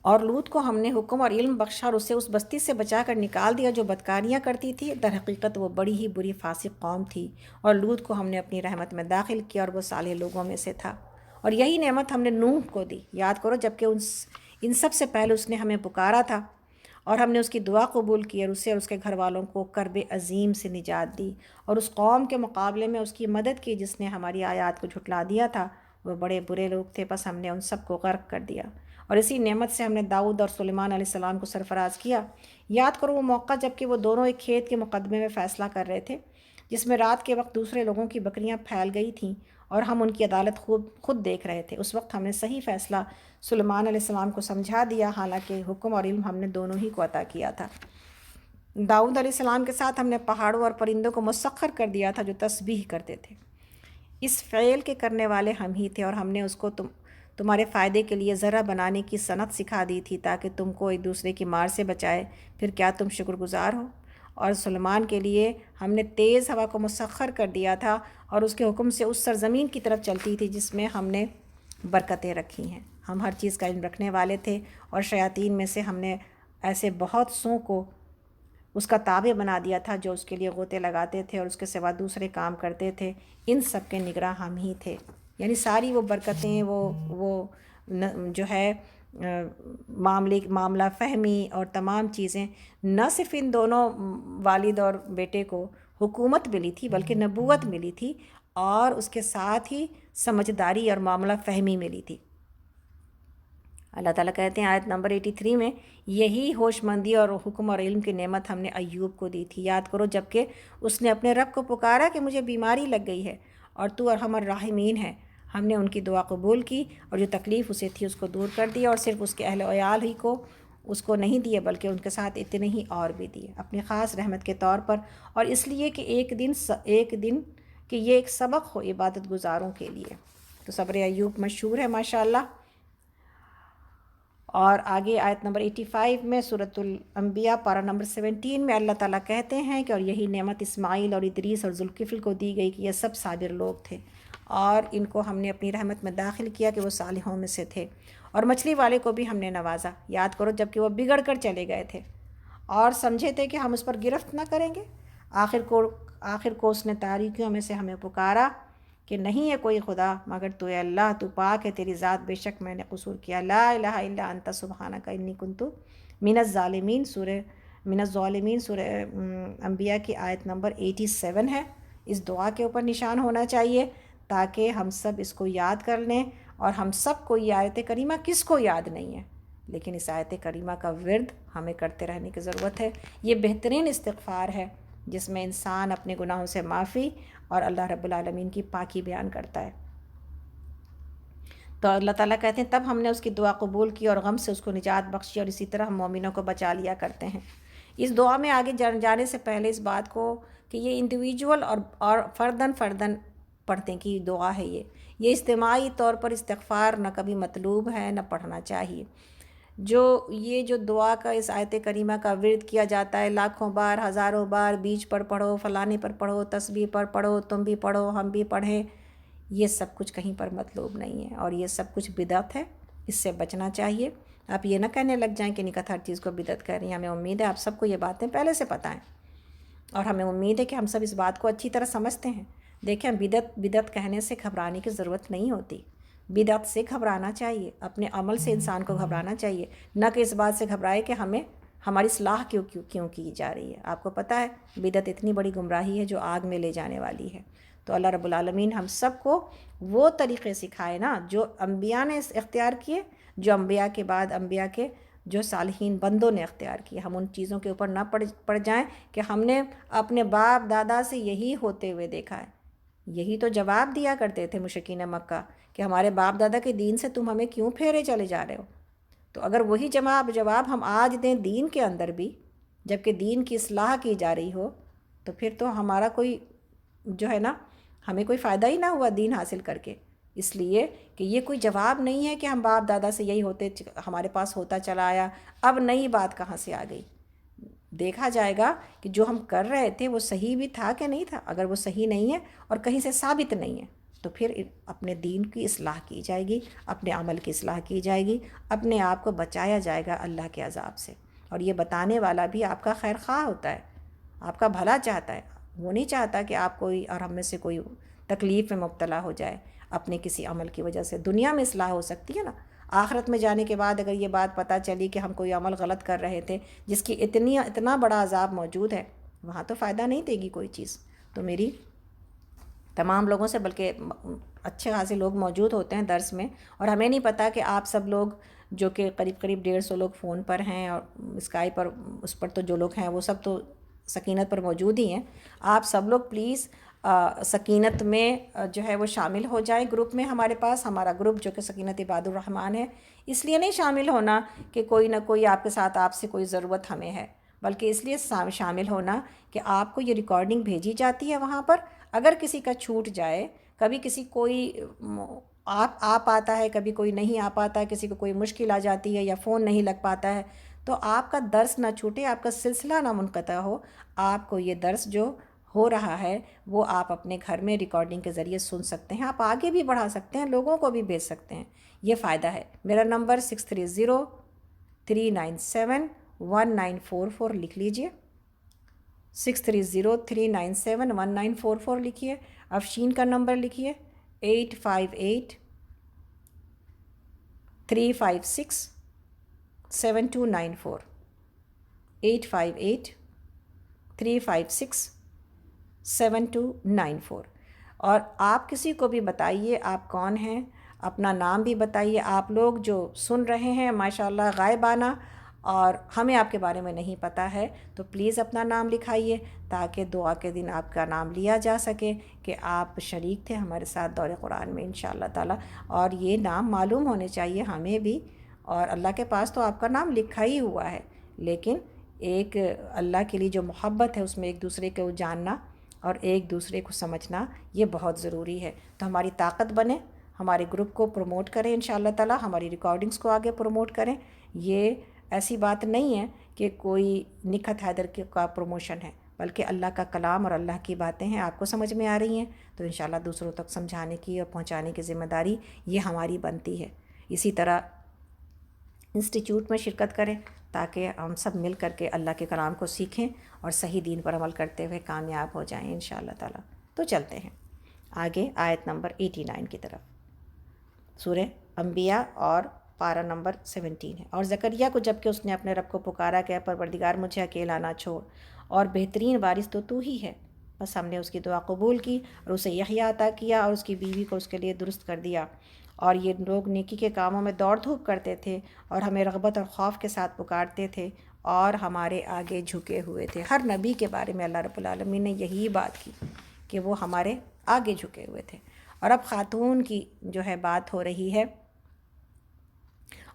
اور لوط کو ہم نے حکم اور علم بخشا اور اسے اس بستی سے بچا کر نکال دیا جو بدکاریاں کرتی تھی۔ در حقیقت وہ بڑی ہی بری فاسق قوم تھی، اور لوط کو ہم نے اپنی رحمت میں داخل کیا اور وہ صالح لوگوں میں سے تھا۔ اور یہی نعمت ہم نے نوح کو دی، یاد کرو، جبکہ ان سب سے پہلے اس نے ہمیں پکارا تھا اور ہم نے اس کی دعا قبول کی اور اسے اور اس کے گھر والوں کو کرب عظیم سے نجات دی، اور اس قوم کے مقابلے میں اس کی مدد کی جس نے ہماری آیات کو جھٹلا دیا تھا۔ وہ بڑے برے لوگ تھے، بس ہم نے ان سب کو غرق کر دیا۔ اور اسی نعمت سے ہم نے داؤد اور سلیمان علیہ السلام کو سرفراز کیا۔ یاد کرو وہ موقع جب کہ وہ دونوں ایک کھیت کے مقدمے میں فیصلہ کر رہے تھے، جس میں رات کے وقت دوسرے لوگوں کی بکریاں پھیل گئی تھیں اور ہم ان کی عدالت خود دیکھ رہے تھے۔ اس وقت ہم نے صحیح فیصلہ سلیمان علیہ السلام کو سمجھا دیا، حالانکہ حکم اور علم ہم نے دونوں ہی کو عطا کیا تھا۔ داؤد علیہ السلام کے ساتھ ہم نے پہاڑوں اور پرندوں کو مسخر کر دیا تھا جو تسبیح کرتے تھے۔ اس فعل کے کرنے والے ہم ہی تھے، اور ہم نے اس کو تمہارے فائدے کے لیے ذرہ بنانے کی صنعت سکھا دی تھی تاکہ تم کو ایک دوسرے کی مار سے بچائے۔ پھر کیا تم شکر گزار ہو؟ اور سلیمان کے لیے ہم نے تیز ہوا کو مسخر کر دیا تھا اور اس کے حکم سے اس سرزمین کی طرف چلتی تھی جس میں ہم نے برکتیں رکھی ہیں۔ ہم ہر چیز کا علم رکھنے والے تھے، اور شیاطین میں سے ہم نے ایسے بہت سوں کو اس کا تابع بنا دیا تھا جو اس کے لیے غوطے لگاتے تھے اور اس کے سوا دوسرے کام کرتے تھے۔ ان سب کے نگراں ہم ہی تھے، یعنی ساری وہ برکتیں، وہ جو ہے معاملہ فہمی اور تمام چیزیں، نہ صرف ان دونوں والد اور بیٹے کو حکومت ملی تھی بلکہ نبوت ملی تھی، اور اس کے ساتھ ہی سمجھداری اور معاملہ فہمی ملی تھی۔ اللہ تعالیٰ کہتے ہیں آیت نمبر 83 میں، یہی ہوش مندی اور حکم اور علم کی نعمت ہم نے ایوب کو دی تھی۔ یاد کرو جبکہ اس نے اپنے رب کو پکارا کہ مجھے بیماری لگ گئی ہے اور تو ارحم الراحمین ہے، ہم نے ان کی دعا قبول کی اور جو تکلیف اسے تھی اس کو دور کر دیا، اور صرف اس کے اہل و عیال ہی کو اس کو نہیں دیے بلکہ ان کے ساتھ اتنے ہی اور بھی دیے اپنی خاص رحمت کے طور پر، اور اس لیے کہ ایک دن کہ یہ ایک سبق ہو عبادت گزاروں کے لیے۔ تو صبر ایوب مشہور ہے ماشاءاللہ۔ اور آگے آیت نمبر 85 میں سورۃ الانبیاء پارہ نمبر 17 میں اللہ تعالیٰ کہتے ہیں کہ اور یہی نعمت اسماعیل اور ادریس اور ذوالکفل کو دی گئی کہ یہ سب صابر لوگ تھے، اور ان کو ہم نے اپنی رحمت میں داخل کیا کہ وہ صالحوں میں سے تھے، اور مچھلی والے کو بھی ہم نے نوازا۔ یاد کرو جب کہ وہ بگڑ کر چلے گئے تھے اور سمجھے تھے کہ ہم اس پر گرفت نہ کریں گے، آخر کو اس نے تاریکیوں میں سے ہمیں پکارا کہ نہیں ہے کوئی خدا مگر تو اے اللہ، تو پاک ہے تیری ذات، بے شک میں نے قصور کیا، لا الہ الا انت سبحانک انی کنت من الظالمین، سورہ انبیاء کی آیت نمبر 87 ہے۔ اس دعا کے اوپر نشان ہونا چاہیے تاکہ ہم سب اس کو یاد کر لیں، اور ہم سب کو یہ آیت کریمہ کس کو یاد نہیں ہے، لیکن اس آیت کریمہ کا ورد ہمیں کرتے رہنے کی ضرورت ہے۔ یہ بہترین استغفار ہے جس میں انسان اپنے گناہوں سے معافی اور اللہ رب العالمین کی پاکی بیان کرتا ہے۔ تو اللہ تعالیٰ کہتے ہیں تب ہم نے اس کی دعا قبول کی اور غم سے اس کو نجات بخشی، اور اسی طرح ہم مومنوں کو بچا لیا کرتے ہیں۔ اس دعا میں آگے جانے سے پہلے اس بات کو کہ یہ انڈیویجول اور فردن پڑھنے کی دعا ہے، یہ اجتماعی طور پر استغفار نہ کبھی مطلوب ہے نہ پڑھنا چاہیے۔ جو دعا کا اس آیت کریمہ کا ورد کیا جاتا ہے لاکھوں بار، ہزاروں بار، بیچ پر پڑھو، فلانے پر پڑھو، تسبیح پر پڑھو، تم بھی پڑھو، ہم بھی پڑھیں، یہ سب کچھ کہیں پر مطلوب نہیں ہے، اور یہ سب کچھ بدعت ہے، اس سے بچنا چاہیے۔ آپ یہ نہ کہنے لگ جائیں کہ نکت ہر چیز کو بدعت کہہ رہی ہیں۔ ہمیں امید ہے آپ سب کو یہ باتیں پہلے سے پتہ ہیں، اور ہمیں امید ہے کہ ہم سب اس بات کو اچھی طرح سمجھتے ہیں۔ دیکھیں بدعت کہنے سے گھبرانے کی ضرورت نہیں ہوتی، بدعت سے گھبرانا چاہیے، اپنے عمل سے انسان کو گھبرانا چاہیے، نہ کہ اس بات سے گھبرائے کہ ہماری اصلاح کیوں کی جا رہی ہے۔ آپ کو پتہ ہے بدعت اتنی بڑی گمراہی ہے جو آگ میں لے جانے والی ہے۔ تو اللہ رب العالمین ہم سب کو وہ طریقے سکھائے نا جو انبیاء نے اختیار کیے، جو انبیاء کے بعد انبیاء کے جو صالحین بندوں نے اختیار کیے، ہم ان چیزوں کے اوپر نہ پڑ جائیں کہ ہم نے اپنے باپ دادا سے یہی ہوتے ہوئے دیکھا ہے۔ یہی تو جواب دیا کرتے تھے مشرکین مکہ کہ ہمارے باپ دادا کے دین سے تم ہمیں کیوں پھیرے چلے جا رہے ہو؟ تو اگر وہی جواب ہم آج دیں دین کے اندر بھی، جبکہ دین کی اصلاح کی جا رہی ہو، تو پھر تو ہمارا کوئی جو ہے نا، ہمیں کوئی فائدہ ہی نہ ہوا دین حاصل کر کے۔ اس لیے کہ یہ کوئی جواب نہیں ہے کہ ہم باپ دادا سے یہی ہمارے پاس ہوتا چلا آیا، اب نئی بات کہاں سے آ گئی۔ دیکھا جائے گا کہ جو ہم کر رہے تھے وہ صحیح بھی تھا کہ نہیں تھا۔ اگر وہ صحیح نہیں ہے اور کہیں سے ثابت نہیں ہے تو پھر اپنے دین کی اصلاح کی جائے گی، اپنے عمل کی اصلاح کی جائے گی، اپنے آپ کو بچایا جائے گا اللہ کے عذاب سے۔ اور یہ بتانے والا بھی آپ کا خیر خواہ ہوتا ہے، آپ کا بھلا چاہتا ہے، وہ نہیں چاہتا کہ آپ کوئی اور ہم میں سے کوئی تکلیف میں مبتلا ہو جائے اپنے کسی عمل کی وجہ سے۔ دنیا میں اصلاح ہو سکتی ہے نا، آخرت میں جانے کے بعد اگر یہ بات پتہ چلی کہ ہم کوئی عمل غلط کر رہے تھے جس کی اتنا بڑا عذاب موجود ہے، وہاں تو فائدہ نہیں دے گی کوئی چیز۔ تو میری تمام لوگوں سے، بلکہ اچھے خاصے لوگ موجود ہوتے ہیں درس میں، اور ہمیں نہیں پتہ کہ آپ سب لوگ جو کہ قریب 150 لوگ فون پر ہیں اور اسکائی پر، اس پر تو جو لوگ ہیں وہ سب تو سکینت پر موجود ہی ہیں، آپ سب لوگ پلیز سکینت میں جو ہے وہ شامل ہو جائیں گروپ میں۔ ہمارے پاس ہمارا گروپ جو کہ سکینت عباد الرحمن ہے، اس لیے نہیں شامل ہونا کہ کوئی نہ کوئی آپ کے ساتھ آپ سے کوئی ضرورت ہمیں ہے، بلکہ اس لیے شامل ہونا کہ آپ کو یہ ریکارڈنگ بھیجی جاتی ہے وہاں پر۔ اگر کسی کا چھوٹ جائے، کبھی کسی کوئی آ پاتا ہے، کبھی کوئی نہیں آ پاتا ہے، کسی کو کوئی مشکل آ جاتی ہے یا فون نہیں لگ پاتا ہے، تو آپ کا درس نہ چھوٹے، آپ کا سلسلہ نہ منقطع ہو، آپ کو یہ درس جو ہو رہا ہے وہ آپ اپنے گھر میں ریکارڈنگ کے ذریعے سن سکتے ہیں، آپ آگے بھی بڑھا سکتے ہیں، لوگوں کو بھی بھیج سکتے ہیں، یہ فائدہ ہے۔ میرا نمبر 6303971944 لکھ لیجئے، 6303971944 لکھیے۔ افشین کا نمبر لکھیے 8583567294، 8583567294۔ اور آپ کسی کو بھی بتائیے آپ کون ہیں، اپنا نام بھی بتائیے۔ آپ لوگ جو سن رہے ہیں ماشاءاللہ غائبانہ، اور ہمیں آپ کے بارے میں نہیں پتہ ہے، تو پلیز اپنا نام لکھائیے تاکہ دعا کے دن آپ کا نام لیا جا سکے کہ آپ شریک تھے ہمارے ساتھ دور قرآن میں انشاءاللہ تعالیٰ۔ اور یہ نام معلوم ہونے چاہیے ہمیں بھی، اور اللہ کے پاس تو آپ کا نام لکھا ہی ہوا ہے، لیکن ایک اللہ کے لیے جو محبت ہے اس میں ایک دوسرے کو جاننا اور ایک دوسرے کو سمجھنا یہ بہت ضروری ہے۔ تو ہماری طاقت بنے، ہمارے گروپ کو پروموٹ کریں انشاءاللہ تعالیٰ، ہماری ریکارڈنگز کو آگے پروموٹ کریں۔ یہ ایسی بات نہیں ہے کہ کوئی نکھت حیدر کا پروموشن ہے، بلکہ اللہ کا کلام اور اللہ کی باتیں ہیں، آپ کو سمجھ میں آ رہی ہیں تو انشاءاللہ دوسروں تک سمجھانے کی اور پہنچانے کی ذمہ داری یہ ہماری بنتی ہے۔ اسی طرح انسٹیٹیوٹ میں شرکت کریں تاکہ ہم سب مل کر کے اللہ کے کلام کو سیکھیں اور صحیح دین پر عمل کرتے ہوئے کامیاب ہو جائیں انشاءاللہ تعالیٰ۔ تو چلتے ہیں آگے آیت نمبر 89 کی طرف۔ سورہ انبیاء اور پارہ نمبر 17 ہے۔ اور زکریا کو جب کہ اس نے اپنے رب کو پکارا کہ پروردگار مجھے اکیلا نہ چھوڑ، اور بہترین وارث تو ہی ہے، بس ہم نے اس کی دعا قبول کی اور اسے یحییٰ عطا کیا اور اس کی بیوی کو اس کے لیے درست کر دیا۔ اور یہ لوگ نیکی کے کاموں میں دوڑ دھوپ کرتے تھے اور ہمیں رغبت اور خوف کے ساتھ پکارتے تھے اور ہمارے آگے جھکے ہوئے تھے۔ ہر نبی کے بارے میں اللہ رب العالمین نے یہی بات کی کہ وہ ہمارے آگے جھکے ہوئے تھے۔ اور اب خاتون کی جو ہے بات ہو رہی ہے،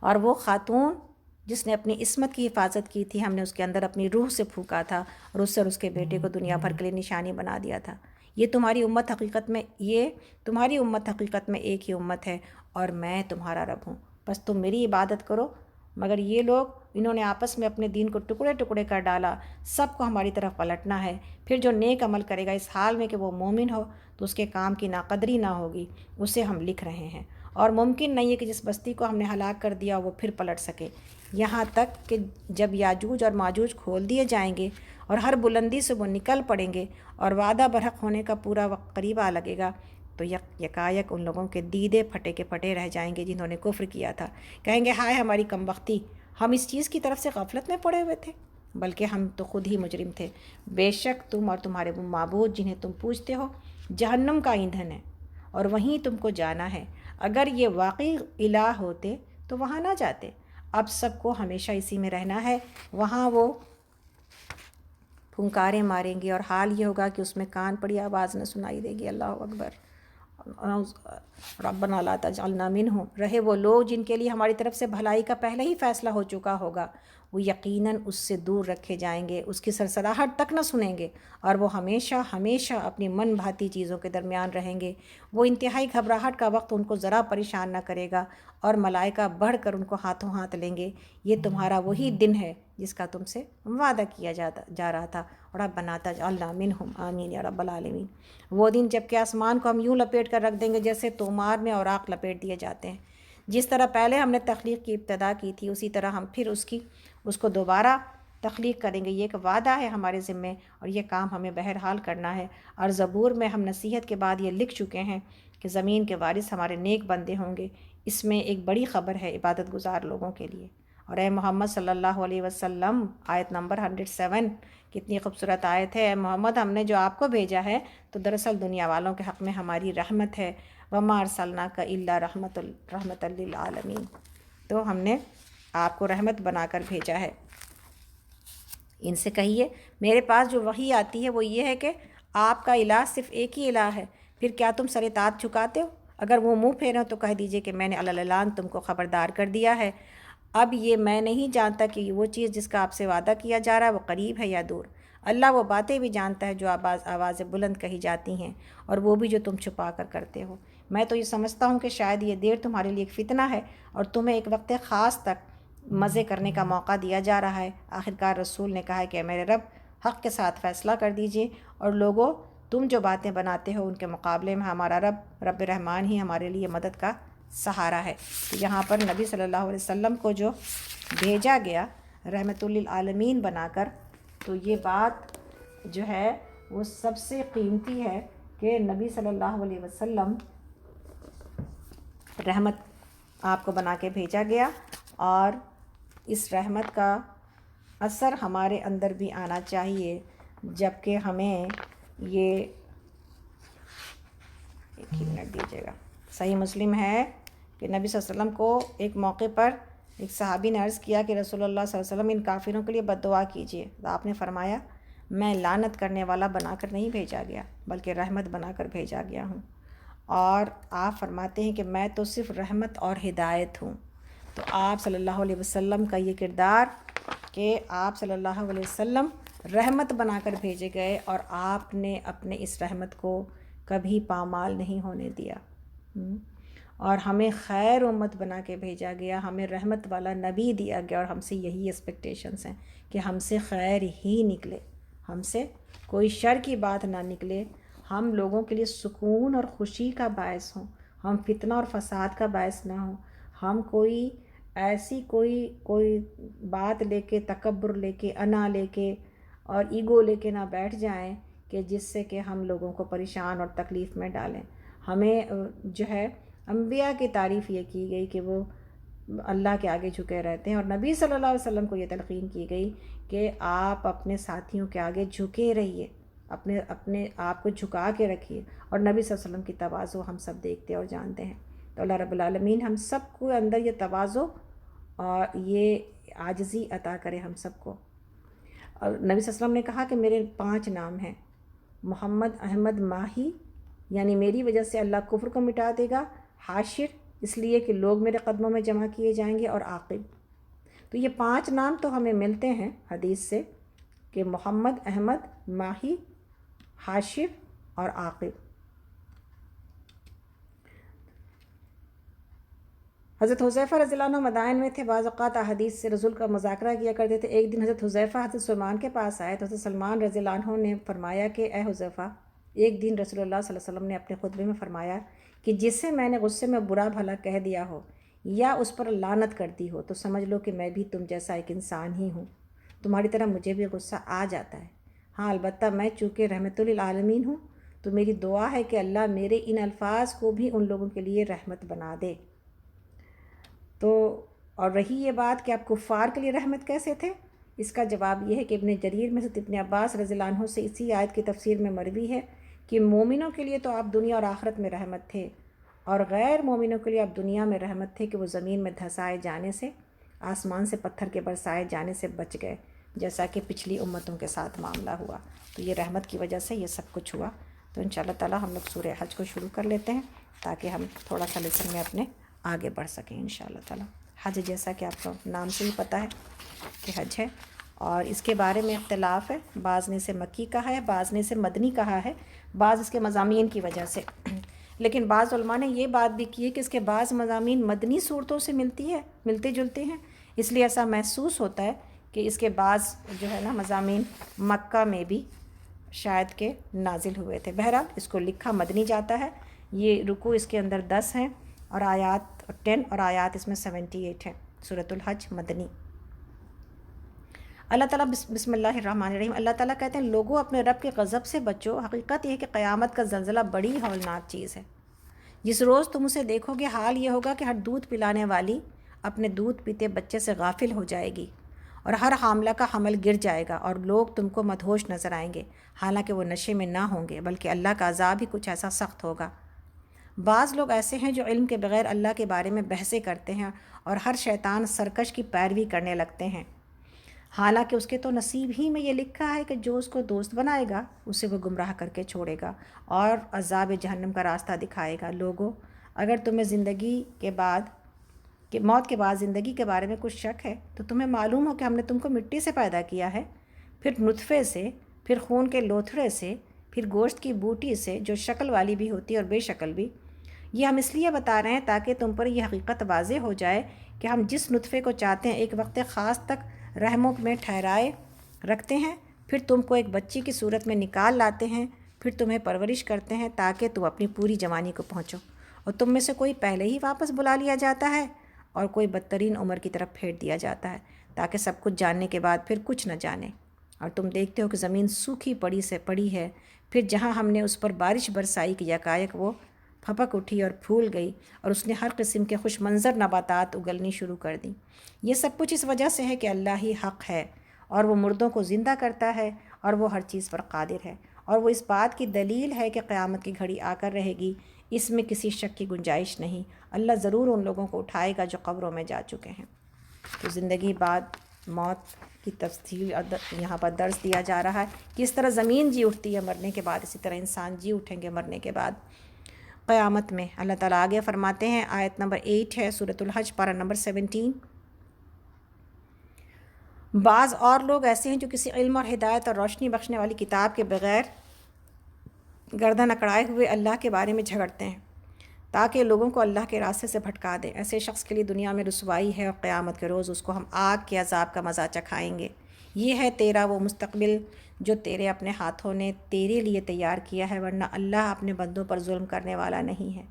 اور وہ خاتون جس نے اپنی عصمت کی حفاظت کی تھی، ہم نے اس کے اندر اپنی روح سے پھونکا تھا اور اس سے اور اس کے بیٹے کو دنیا بھر کے لیے نشانی بنا دیا تھا۔ یہ تمہاری امت حقیقت میں ایک ہی امت ہے اور میں تمہارا رب ہوں، بس تم میری عبادت کرو۔ مگر یہ لوگ انہوں نے آپس میں اپنے دین کو ٹکڑے ٹکڑے کر ڈالا، سب کو ہماری طرف پلٹنا ہے۔ پھر جو نیک عمل کرے گا اس حال میں کہ وہ مومن ہو تو اس کے کام کی ناقدری نہ ہوگی، اسے ہم لکھ رہے ہیں۔ اور ممکن نہیں ہے کہ جس بستی کو ہم نے ہلاک کر دیا وہ پھر پلٹ سکے، یہاں تک کہ جب یاجوج اور ماجوج کھول دیے جائیں گے اور ہر بلندی سے وہ نکل پڑیں گے اور وعدہ برحق ہونے کا پورا وقت قریب آ لگے گا، تو یکایک ان لوگوں کے دیدے پھٹے کے پھٹے رہ جائیں گے جنہوں نے کفر کیا تھا۔ کہیں گے ہائے ہماری کم بختی، ہم اس چیز کی طرف سے غفلت میں پڑے ہوئے تھے، بلکہ ہم تو خود ہی مجرم تھے۔ بے شک تم اور تمہارے وہ معبود جنہیں تم پوجتے ہو جہنم کا ایندھن ہے اور وہیں تم کو جانا ہے۔ اگر یہ واقعی الہ ہوتے تو وہاں نہ جاتے، اب سب کو ہمیشہ اسی میں رہنا ہے۔ وہاں وہ پھنکاریں ماریں گے اور حال یہ ہوگا کہ اس میں کان پڑی آواز نہ سنائی دے گی۔ اللہ اکبر۔ ربنا لا تجعلنا منہم، رہے وہ لوگ جن کے لیے ہماری طرف سے بھلائی کا پہلے ہی فیصلہ ہو چکا ہوگا، وہ یقیناً اس سے دور رکھے جائیں گے، اس کی سرسراہٹ تک نہ سنیں گے، اور وہ ہمیشہ ہمیشہ اپنی من بھاتی چیزوں کے درمیان رہیں گے۔ وہ انتہائی گھبراہٹ کا وقت ان کو ذرا پریشان نہ کرے گا، اور ملائکہ بڑھ کر ان کو ہاتھوں ہاتھ لیں گے۔ یہ تمہارا وہی دن ہے جس کا تم سے وعدہ کیا جا رہا تھا، اور اب بناتا اللہ منہم آمین یا رب العالمین۔ وہ دن جب کہ آسمان کو ہم یوں لپیٹ کر رکھ دیں گے جیسے تومار میں اوراق لپیٹ دیے جاتے ہیں۔ جس طرح پہلے ہم نے تخلیق کی ابتدا کی تھی، اسی طرح ہم پھر اس کو دوبارہ تخلیق کریں گے۔ یہ ایک وعدہ ہے ہمارے ذمے، اور یہ کام ہمیں بہرحال کرنا ہے۔ اور زبور میں ہم نصیحت کے بعد یہ لکھ چکے ہیں کہ زمین کے وارث ہمارے نیک بندے ہوں گے۔ اس میں ایک بڑی خبر ہے عبادت گزار لوگوں کے لیے۔ اور اے محمد صلی اللہ علیہ وسلم، آیت نمبر 107، کتنی خوبصورت آیت ہے۔ اے محمد، ہم نے جو آپ کو بھیجا ہے تو دراصل دنیا والوں کے حق میں ہماری رحمت ہے۔ وَمَا أَرْسَلْنَاكَ إِلَّا رَحْمَةً لِّلْعَالَمِينَ، تو ہم نے آپ کو رحمت بنا کر بھیجا ہے۔ ان سے کہیے میرے پاس جو وحی آتی ہے وہ یہ ہے کہ آپ کا الہ صرف ایک ہی الہ ہے، پھر کیا تم سر اطاعت جھکاتے ہو؟ اگر وہ منہ پھیریں تو کہہ دیجئے کہ میں نے الاعلان تم کو خبردار کر دیا ہے۔ اب یہ میں نہیں جانتا کہ وہ چیز جس کا آپ سے وعدہ کیا جا رہا ہے وہ قریب ہے یا دور۔ اللہ وہ باتیں بھی جانتا ہے جو آواز بلند کہی جاتی ہیں، اور وہ بھی جو تم چھپا کر کرتے ہو۔ میں تو یہ سمجھتا ہوں کہ شاید یہ دیر تمہارے لیے ایک فتنہ ہے، اور تمہیں ایک وقت خاص تک مزے کرنے کا موقع دیا جا رہا ہے۔ آخرکار رسول نے کہا ہے کہ میرے رب، حق کے ساتھ فیصلہ کر دیجئے، اور لوگوں تم جو باتیں بناتے ہو ان کے مقابلے میں ہمارا رب رحمان ہی ہمارے لیے مدد کا سہارا ہے۔ تو یہاں پر نبی صلی اللہ علیہ وسلم کو جو بھیجا گیا رحمت للعالمین بنا کر، تو یہ بات جو ہے وہ سب سے قیمتی ہے کہ نبی صلی اللہ علیہ وسلم رحمت آپ کو بنا کے بھیجا گیا، اور اس رحمت کا اثر ہمارے اندر بھی آنا چاہیے، جبکہ ہمیں یہ ایک ہی منٹ دیجیے گا۔ صحیح مسلم ہے کہ نبی صلی اللہ علیہ وسلم کو ایک موقع پر ایک صحابی نے عرض کیا کہ رسول اللہ صلی اللہ علیہ وسلم ان کافروں کے لیے بد دعا کیجیے، تو آپ نے فرمایا میں لعنت کرنے والا بنا کر نہیں بھیجا گیا بلکہ رحمت بنا کر بھیجا گیا ہوں۔ اور آپ فرماتے ہیں کہ میں تو صرف رحمت اور ہدایت ہوں۔ تو آپ صلی اللہ علیہ وسلم کا یہ کردار کہ آپ صلی اللہ علیہ وسلم رحمت بنا کر بھیجے گئے، اور آپ نے اپنے اس رحمت کو کبھی پامال نہیں ہونے دیا، اور ہمیں خیر امت بنا کے بھیجا گیا، ہمیں رحمت والا نبی دیا گیا، اور ہم سے یہی ایکسپیکٹیشنز ہیں کہ ہم سے خیر ہی نکلے، ہم سے کوئی شر کی بات نہ نکلے، ہم لوگوں کے لیے سکون اور خوشی کا باعث ہوں، ہم فتنہ اور فساد کا باعث نہ ہوں، ہم کوئی ایسی کوئی بات لے کے، تکبر لے کے، انا لے کے اور ایگو لے کے نہ بیٹھ جائیں کہ جس سے کہ ہم لوگوں کو پریشان اور تکلیف میں ڈالیں۔ ہمیں جو ہے انبیاء کی تعریف یہ کی گئی کہ وہ اللہ کے آگے جھکے رہتے ہیں، اور نبی صلی اللہ علیہ وسلم کو یہ تلقین کی گئی کہ آپ اپنے ساتھیوں کے آگے جھکے رہیے، اپنے آپ کو جھکا کے رکھیے، اور نبی صلی اللہ علیہ وسلم کی تواضع ہم سب دیکھتے اور جانتے ہیں۔ تو اللہ رب العالمین ہم سب کو اندر یہ تواضع اور یہ عاجزی عطا کرے ہم سب کو۔ اور نبی صلی اللہ علیہ وسلم نے کہا کہ میرے 5 نام ہیں، محمد، احمد، ماہی یعنی میری وجہ سے اللہ کفر کو مٹا دے گا، حاشر اس لیے کہ لوگ میرے قدموں میں جمع کیے جائیں گے، اور عاقب۔ تو یہ 5 نام تو ہمیں ملتے ہیں حدیث سے کہ محمد، احمد، ماہی، حاشر اور عاقب۔ حضرت حذیفہ رضی اللہ عنہ مدائن میں تھے، بعض اوقات احادیث سے رسول کا مذاکرہ کیا کرتے تھے۔ ایک دن حضرت حذیفہ حضرت سلمان کے پاس آئے تو حضرت سلمان رضی اللہ عنہ نے فرمایا کہ اے حذیفہ، ایک دن رسول اللہ صلی اللہ علیہ وسلم نے اپنے خطبے میں فرمایا کہ جسے میں نے غصے میں برا بھلا کہہ دیا ہو یا اس پر لعنت کر دی ہو تو سمجھ لو کہ میں بھی تم جیسا ایک انسان ہی ہوں، تمہاری طرح مجھے بھی غصہ آ جاتا ہے۔ ہاں البتہ میں چونکہ رحمت للعالمین ہوں تو میری دعا ہے کہ اللہ میرے ان الفاظ کو بھی ان لوگوں کے لیے رحمت بنا دے۔ تو اور رہی یہ بات کہ آپ کفار کے لیے رحمت کیسے تھے، اس کا جواب یہ ہے کہ ابن جریر میں سے ابن عباس رضی اللہ عنہ سے اسی آیت کی تفسیر میں مروی ہے کہ مومنوں کے لیے تو آپ دنیا اور آخرت میں رحمت تھے، اور غیر مومنوں کے لیے آپ دنیا میں رحمت تھے کہ وہ زمین میں دھسائے جانے سے، آسمان سے پتھر کے برسائے جانے سے بچ گئے، جیسا کہ پچھلی امتوں کے ساتھ معاملہ ہوا۔ تو یہ رحمت کی وجہ سے یہ سب کچھ ہوا۔ تو انشاءاللہ تعالی ہم لوگ سورہ حج کو شروع کر لیتے ہیں تاکہ ہم تھوڑا سا لیسن میں اپنے آگے بڑھ سکیں انشاءاللہ تعالی۔ حج جیسا کہ آپ کو نام سے ہی پتہ ہے کہ حج ہے، اور اس کے بارے میں اختلاف ہے، بعض نے اسے مکی کہا ہے، بعض نے اسے مدنی کہا ہے، بعض اس کے مضامین کی وجہ سے، لیکن بعض علماء نے یہ بات بھی کی ہے کہ اس کے بعض مضامین مدنی صورتوں سے ملتے جلتے ہیں، اس لیے ایسا محسوس ہوتا ہے کہ اس کے بعض جو ہے نا مضامین مکہ میں بھی شاید کہ نازل ہوئے تھے۔ بہرحال اس کو لکھا مدنی جاتا ہے۔ یہ رکوع اس کے اندر 10 ہیں اور آیات 10 اور آیات اس میں 78 ہیں۔ سورۃ الحج مدنی۔ اللہ تعالیٰ بسم اللہ الرحمن الرحیم، اللہ تعالیٰ کہتے ہیں لوگوں اپنے رب کے غضب سے بچو، حقیقت یہ ہے کہ قیامت کا زلزلہ بڑی ہولناک چیز ہے۔ جس روز تم اسے دیکھو گے حال یہ ہوگا کہ ہر دودھ پلانے والی اپنے دودھ پیتے بچے سے غافل ہو جائے گی، اور ہر حاملہ کا حمل گر جائے گا، اور لوگ تم کو مدہوش نظر آئیں گے، حالانکہ وہ نشے میں نہ ہوں گے، بلکہ اللہ کا عذاب ہی کچھ ایسا سخت ہوگا۔ بعض لوگ ایسے ہیں جو علم کے بغیر اللہ کے بارے میں بحثیں کرتے ہیں اور ہر شیطان سرکش کی پیروی کرنے لگتے ہیں، حالانکہ اس کے تو نصیب ہی میں یہ لکھا ہے کہ جو اس کو دوست بنائے گا اسے وہ گمراہ کر کے چھوڑے گا اور عذاب جہنم کا راستہ دکھائے گا۔ لوگو، اگر تمہیں موت کے بعد زندگی کے بارے میں کچھ شک ہے تو تمہیں معلوم ہو کہ ہم نے تم کو مٹی سے پیدا کیا ہے، پھر نطفے سے، پھر خون کے لوتھڑے سے، پھر گوشت کی بوٹی سے جو شکل والی بھی ہوتی ہے اور بے شکل بھی۔ یہ ہم اس لیے بتا رہے ہیں تاکہ تم پر یہ حقیقت واضح ہو جائے کہ ہم جس نطفے کو چاہتے ہیں ایک وقت خاص تک رحموں میں ٹھہرائے رکھتے ہیں، پھر تم کو ایک بچی کی صورت میں نکال لاتے ہیں، پھر تمہیں پرورش کرتے ہیں تاکہ تم اپنی پوری جوانی کو پہنچو، اور تم میں سے کوئی پہلے ہی واپس بلا لیا جاتا ہے اور کوئی بدترین عمر کی طرف پھیر دیا جاتا ہے تاکہ سب کچھ جاننے کے بعد پھر کچھ نہ جانے۔ اور تم دیکھتے ہو کہ زمین سوکھی پڑی ہے، پھر جہاں ہم نے اس پر بارش برسائی کہ یکایک وہ پھپک اٹھی اور پھول گئی، اور اس نے ہر قسم کے خوش منظر نباتات اگلنی شروع کر دیں۔ یہ سب کچھ اس وجہ سے ہے کہ اللہ ہی حق ہے، اور وہ مردوں کو زندہ کرتا ہے، اور وہ ہر چیز پر قادر ہے، اور وہ اس بات کی دلیل ہے کہ قیامت کی گھڑی آ کر رہے گی، اس میں کسی شک کی گنجائش نہیں۔ اللہ ضرور ان لوگوں کو اٹھائے گا جو قبروں میں جا چکے ہیں۔ تو زندگی بعد موت کی تفصیل یہاں پر درس دیا جا رہا ہے، کس طرح زمین جی اٹھتی ہے مرنے کے بعد، اسی طرح انسان جی اٹھیں گے مرنے کے بعد قیامت میں۔ اللہ تعالیٰ آگے فرماتے ہیں، آیت نمبر 8 ہے سورۃ الحج، پارہ نمبر 17۔ بعض اور لوگ ایسے ہیں جو کسی علم اور ہدایت اور روشنی بخشنے والی کتاب کے بغیر گردن اکڑائے ہوئے اللہ کے بارے میں جھگڑتے ہیں تاکہ لوگوں کو اللہ کے راستے سے بھٹکا دیں۔ ایسے شخص کے لیے دنیا میں رسوائی ہے، اور قیامت کے روز اس کو ہم آگ کے عذاب کا مزہ چکھائیں گے۔ یہ ہے تیرا وہ مستقبل جو تیرے اپنے ہاتھوں نے تیرے لیے تیار کیا ہے، ورنہ اللہ اپنے بندوں پر ظلم کرنے والا نہیں ہے۔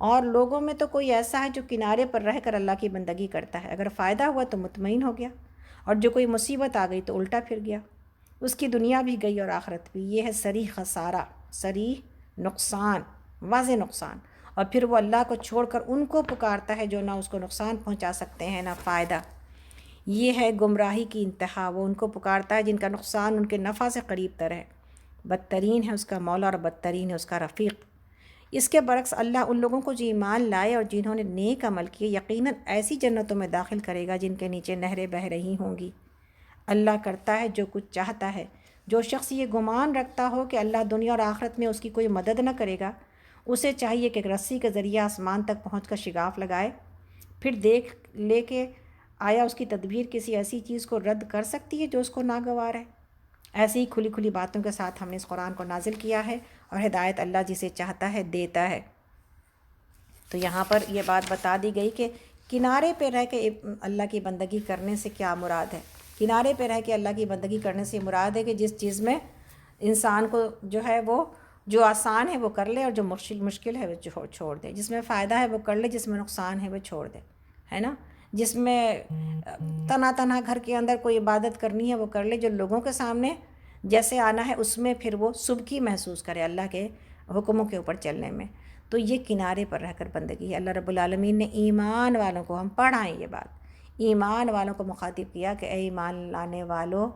اور لوگوں میں تو کوئی ایسا ہے جو کنارے پر رہ کر اللہ کی بندگی کرتا ہے، اگر فائدہ ہوا تو مطمئن ہو گیا، اور جو کوئی مصیبت آ گئی تو الٹا پھر گیا، اس کی دنیا بھی گئی اور آخرت بھی۔ یہ ہے صریح خسارہ، صریح نقصان، واضح نقصان۔ اور پھر وہ اللہ کو چھوڑ کر ان کو پکارتا ہے جو نہ اس کو نقصان پہنچا سکتے ہیں نہ فائدہ۔ یہ ہے گمراہی کی انتہا، وہ ان کو پکارتا ہے جن کا نقصان ان کے نفع سے قریب تر ہے۔ بدترین ہے اس کا مولا اور بدترین ہے اس کا رفیق۔ اس کے برعکس اللہ ان لوگوں کو جو ایمان لائے اور جنہوں نے نیک عمل کیے یقیناً ایسی جنتوں میں داخل کرے گا جن کے نیچے نہریں بہہ رہی ہوں گی۔ اللہ کرتا ہے جو کچھ چاہتا ہے۔ جو شخص یہ گمان رکھتا ہو کہ اللہ دنیا اور آخرت میں اس کی کوئی مدد نہ کرے گا، اسے چاہیے کہ ایک رسی کے ذریعے آسمان تک پہنچ کر شگاف لگائے، پھر دیکھ لے کہ آیا اس کی تدبیر کسی ایسی چیز کو رد کر سکتی ہے جو اس کو ناگوار ہے۔ ایسی ہی کھلی کھلی باتوں کے ساتھ ہم نے اس قرآن کو نازل کیا ہے، اور ہدایت اللہ جسے چاہتا ہے دیتا ہے۔ تو یہاں پر یہ بات بتا دی گئی کہ کنارے پہ رہ کے اللہ کی بندگی کرنے سے کیا مراد ہے۔ کنارے پہ رہ کے اللہ کی بندگی کرنے سے مراد ہے کہ جس چیز میں انسان کو جو ہے وہ جو آسان ہے وہ کر لے، اور جو مشکل ہے وہ چھوڑ دے، جس میں فائدہ ہے وہ کر لے، جس میں نقصان ہے وہ چھوڑ دے، ہے نا۔ جس میں تنہا گھر کے اندر کوئی عبادت کرنی ہے وہ کر لے، جو لوگوں کے سامنے جیسے آنا ہے اس میں پھر وہ سبکی محسوس کرے اللہ کے حکموں کے اوپر چلنے میں۔ تو یہ کنارے پر رہ کر بندگی ہے۔ اللہ رب العالمین نے ایمان والوں کو، ہم پڑھائیں یہ بات، ایمان والوں کو مخاطب کیا کہ اے ایمان لانے والو